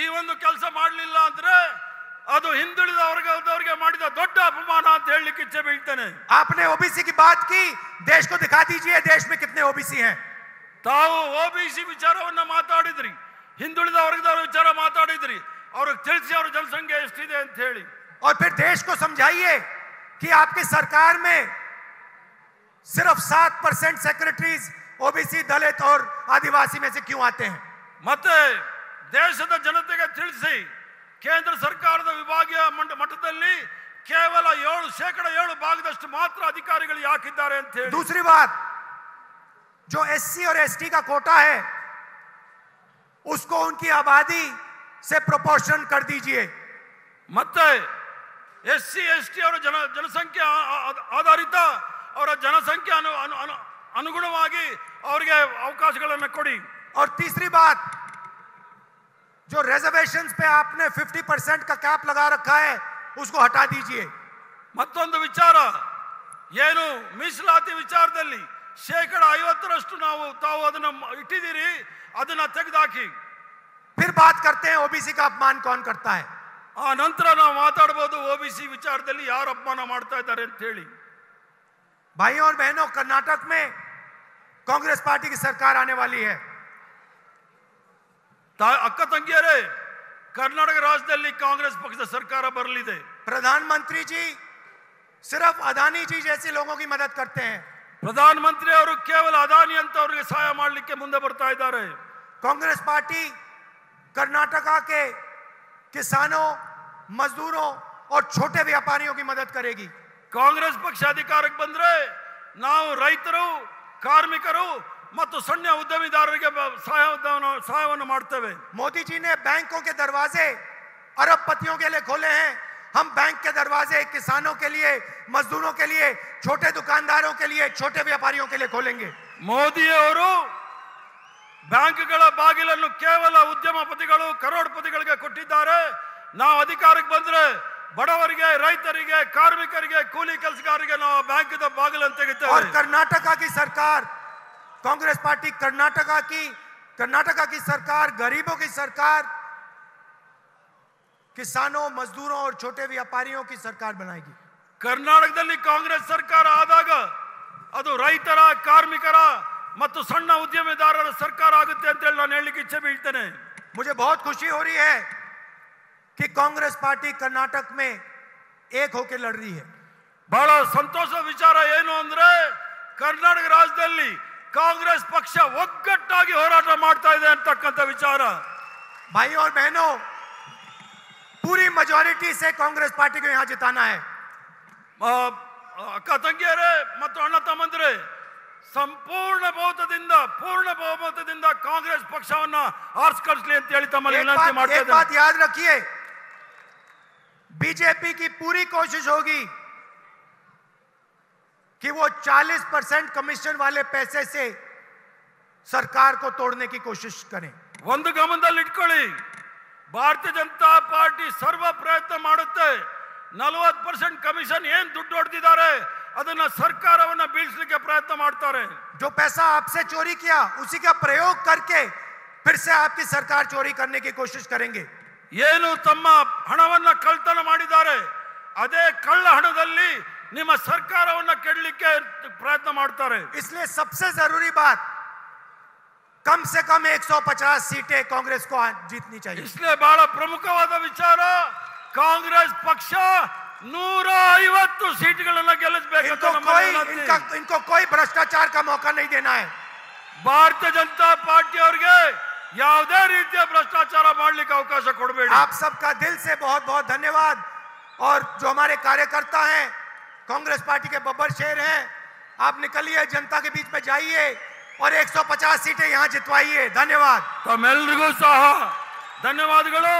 S3: ಈ ಒಂದು ಕೆಲಸ ಮಾಡಲಿಲ್ಲ ಅಂದ್ರೆ ಅದು ಹಿಂದುಳಿದ ವರ್ಗದವರಿಗೆ ಮಾಡಿದ ದೊಡ್ಡ ಅಪಮಾನ ಅಂತ ಹೇಳಲಿಕ್ಕೆ ಇಚ್ಛೆ ಬೀಳ್ತೇನೆ.
S2: आपने ओबीसी की बात की, देश को दिखा दीजिए देश में कितने ओबीसी हैं.
S3: ತಾವು ಓಬಿಸಿ ವಿಚಾರವನ್ನ ಮಾತಾಡಿದ್ರಿ, ಹಿಂದುಳಿದ ವರ್ಗದವರ ವಿಚಾರ ಮಾತಾಡಿದ್ರಿ, ಅವ್ರಿಗೆ ತಿಳಿಸಿ ಅವ್ರ ಜನಸಂಖ್ಯೆ ಎಷ್ಟಿದೆ ಅಂತ ಹೇಳಿ.
S2: और फिर देश को समझाइए कि आपकी सरकार में सिर्फ 7% सेक्रेटरीज ओबीसी, दलित और आदिवासी में से क्यों आते हैं.
S3: ಮತ್ತೆ ದೇಶದ ಜನತೆಗೆ ತಿಳಿಸಿ ಕೇಂದ್ರ ಸರ್ಕಾರದ ವಿಭಾಗೀಯ ಮಟ್ಟದಲ್ಲಿ ಕೇವಲ 7% ಭಾಗದಷ್ಟು ಮಾತ್ರ ಅಧಿಕಾರಿಗಳು ಯಾಕಿದ್ದಾರೆ ಅಂತ ಹೇಳಿ.
S2: दूसरी बात, जो एससी और एसटी का कोटा है उसको उनकी आबादी से प्रोपोर्शन कर दीजिए.
S3: ಮತ್ತೆ ಎಸ್ಸಿ ಎಸ್ಟಿ ಅವರ ಜನಸಂಖ್ಯೆ ಆಧಾರಿತ ಅವರ ಜನಸಂಖ್ಯೆ ಅನುಗುಣವಾಗಿ ಅವರಿಗೆ ಅವಕಾಶಗಳನ್ನು ಕೊಡಿ.
S2: और तीसरी बात, जो रिजर्वेशंस पे आपने 50% का कैप लगा रखा है उसको हटा दीजिए.
S3: ಮತ್ತೊಂದು ವಿಚಾರ ಏನು ಮೀಸಲಾತಿ ವಿಚಾರದಲ್ಲಿ 50% ನಾವು ತಾವು ಅದನ್ನ ಇಟ್ಟಿದ್ದೀರಿ, ಅದನ್ನ ತೆಗೆದುಹಾಕಿ.
S2: फिर बात करते हैं ओबीसी का अपमान कौन करता है.
S3: ಆ ನಂತರ ನಾವು ಮಾತಾಡಬಹುದು ಓಬಿಸಿ ವಿಚಾರದಲ್ಲಿ ಯಾರು ಅಪಮಾನ ಮಾಡ್ತಾ ಇದ್ದಾರೆ ಅಂತ ಹೇಳಿ.
S2: भाइयों और बहनों, कर्नाटक में कांग्रेस पार्टी की सरकार आने वाली है.
S3: ಅಕ್ಕ ತಂಗಿಯರೇ, ಕರ್ನಾಟಕ ರಾಜ್ಯದಲ್ಲಿ ಕಾಂಗ್ರೆಸ್ ಪಕ್ಷದ ಸರ್ಕಾರ ಬರಲಿದೆ.
S2: प्रधानमंत्री जी सिर्फ अदानी जी जैसे लोगों की मदद करते हैं.
S3: ಪ್ರಧಾನಮಂತ್ರಿ ಅವರು ಕೇವಲ ಅದಾನಿ ಅಂತ ಅವರಿಗೆ ಸಹಾಯ ಮಾಡಲಿಕ್ಕೆ ಮುಂದೆ ಬರ್ತಾ ಇದ್ದಾರೆ.
S2: कांग्रेस पार्टी कर्नाटका के किसानों, मजदूरों और छोटे व्यापारियों की मदद करेगी.
S3: ಕಾಂಗ್ರೆಸ್ ಪಕ್ಷ ಅಧಿಕಾರಕ್ಕೆ ಬಂದ್ರೆ ನಾವು ರೈತರು, ಕಾರ್ಮಿಕರು ಮತ್ತು ಸಣ್ಣ ಉದ್ಯಮಿದಾರರಿಗೆ ಸಹಾಯವನ್ನು ಮಾಡ್ತೇವೆ.
S2: मोदी जी ने बैंकों के दरवाजे अरबपतियों के लिए खोले हैं. हम बैंक के दरवाजे किसानों के लिए, मजदूरों के लिए, छोटे दुकानदारों के लिए, छोटे व्यापारियों के लिए खोलेंगे.
S3: ಮೋದಿ ಅವರು ಬ್ಯಾಂಕ್ಗಳ ಬಾಗಿಲನ್ನು ಕೇವಲ ಉದ್ಯಮಪತಿಗಳು, ಕರೋಡ್ಪತಿಗಳಿಗೆ ಕೊಟ್ಟಿದ್ದಾರೆ. ನಾವು ಅಧಿಕಾರಕ್ಕೆ ಬಂದ್ರೆ ಬಡವರಿಗೆ, ರೈತರಿಗೆ, ಕಾರ್ಮಿಕರಿಗೆ, ಕೂಲಿ ಕೆಲಸಗಾರರಿಗೆ ನಾವು ಬ್ಯಾಂಕ್ ಬಾಗಿಲನ್ನು ತೆಗಿತೇವೆ.
S2: और कर्नाटका की सरकार, कांग्रेस पार्टी कर्नाटका की सरकार गरीबों की सरकार, किसानों, मजदूरों और छोटे व्यापारियों की सरकार बनाएगी.
S3: ಕರ್ನಾಟಕದಲ್ಲಿ ಕಾಂಗ್ರೆಸ್ ಸರ್ಕಾರ ಆದಾಗ ಅದು ರೈತರ, ಕಾರ್ಮಿಕರ ಮತ್ತು ಸಣ್ಣ ಉದ್ಯಮಿದಾರರ ಸರ್ಕಾರ ಆಗುತ್ತೆ ಅಂತ ಹೇಳಿ ನಾನು ಹೇಳಲಿಕ್ಕೆ ಇಚ್ಛೆ ಬೀಳ್ತೇನೆ.
S2: मुझे बहुत खुशी हो रही है कि कांग्रेस पार्टी कर्नाटक में एक होकर लड़ रही है.
S3: ಬಹಳ ಸಂತೋಷ ವಿಚಾರ ಏನು ಅಂದ್ರೆ ಕರ್ನಾಟಕ ರಾಜ್ಯದಲ್ಲಿ ಕಾಂಗ್ರೆಸ್ ಪಕ್ಷ ಒಗ್ಗಟ್ಟಾಗಿ ಹೋರಾಟ ಮಾಡ್ತಾ ಇದೆ ಅಂತಕ್ಕಂಥ ವಿಚಾರ.
S2: भाइयों और बहनों, पूरी मेजॉरिटी से कांग्रेस पार्टी को यहां जिताना है.
S3: ಅಕ್ಕ ತಂಗಿಯರೇ ಮತ್ತು ಅಣ್ಣ ತಮ್ಮಂದಿರೇ, ಸಂಪೂರ್ಣ ಪೂರ್ಣ ಬಹುಮತದಿಂದ ಕಾಂಗ್ರೆಸ್ ಪಕ್ಷವನ್ನ ಆರಿಸ್ಕಳಿಸಲಿ ಅಂತ ಹೇಳಿ ತಮ್ಮಲ್ಲಿ ವಿನಂತಿ ಮಾಡ್ತಾ
S2: एक बात याद रखिए, बीजेपी की पूरी कोशिश होगी कि वो 40% कमीशन वाले पैसे से सरकार को तोड़ने की कोशिश करें.
S3: ಒಂದು ಗಮನದಲ್ಲಿ ಇಟ್ಕೊಳ್ಳಿ, ಭಾರತೀಯ ಜನತಾ ಪಾರ್ಟಿ ಸರ್ವ ಪ್ರಯತ್ನ ಮಾಡುತ್ತೆ 40% ಕಮಿಷನ್ ಏನ್ ದುಡ್ಡು ಹೊಡೆದಿದ್ದಾರೆ ಅದನ್ನ ಸರ್ಕಾರವನ್ನ ಬೀಳಿಸಲಿಕ್ಕೆ ಪ್ರಯತ್ನ ಮಾಡ್ತಾರೆ.
S2: जो पैसा आपसे चोरी किया उसी का प्रयोग करके फिर से आपकी सरकार चोरी करने की कोशिश करेंगे.
S3: ಏನು ತಮ್ಮ ಹಣವನ್ನ ಕಳ್ತನ ಮಾಡಿದ್ದಾರೆ ಅದೇ ಕಳ್ಳ ಹಣದಲ್ಲಿ ನಿಮ್ಮ ಸರ್ಕಾರವನ್ನ ಕೆಡಲಿಕ್ಕೆ ಪ್ರಯತ್ನ ಮಾಡ್ತಾರೆ.
S2: इसलिए सबसे जरूरी बात, कम से कम 150 सीटें कांग्रेस को जीतनी चाहिए.
S3: इसलिए ಬಹಳ ಪ್ರಮುಖವಾದ ವಿಚಾರ, ಕಾಂಗ್ರೆಸ್ ಪಕ್ಷ 150 ಸೀಟ್ಗಳನ್ನು ಗೆಲ್ಲಿಸಬೇಕು.
S2: इनको कोई भ्रष्टाचार का मौका नहीं देना है.
S3: ಭಾರತೀಯ ಜನತಾ ಪಾರ್ಟಿ ಅವರಿಗೆ ಯಾವುದೇ ರೀತಿಯ ಭ್ರಷ್ಟಾಚಾರ ಮಾಡಲಿಕ್ಕೆ ಅವಕಾಶ ಕೊಡಬೇಡಿ.
S2: आप सबका दिल से बहुत बहुत धन्यवाद. और जो हमारे कार्यकर्ता हैं, कांग्रेस पार्टी के बब्बर शेर हैं, आप निकलिए, जनता के बीच में जाइए और 150 सीटें यहां जितवाइए. धन्यवाद.
S3: ತಮ್ಮೆಲ್ಲರಿಗೂ ಸಹ ಧನ್ಯವಾದಗಳು.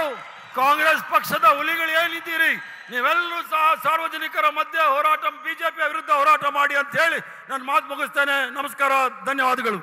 S3: ಕಾಂಗ್ರೆಸ್ ಪಕ್ಷದ ಹುಲಿಗಳು ಏನಿದ್ದೀರಿ, ನೀವೆಲ್ಲರೂ ಸಹ ಸಾರ್ವಜನಿಕರ ಮಧ್ಯೆ ಹೋರಾಟ, ಬಿಜೆಪಿ ವಿರುದ್ಧ ಹೋರಾಟ ಮಾಡಿ ಅಂತ ಹೇಳಿ ನಾನು ಮಾತು ಮುಗಿಸ್ತೇನೆ. ನಮಸ್ಕಾರ, ಧನ್ಯವಾದಗಳು.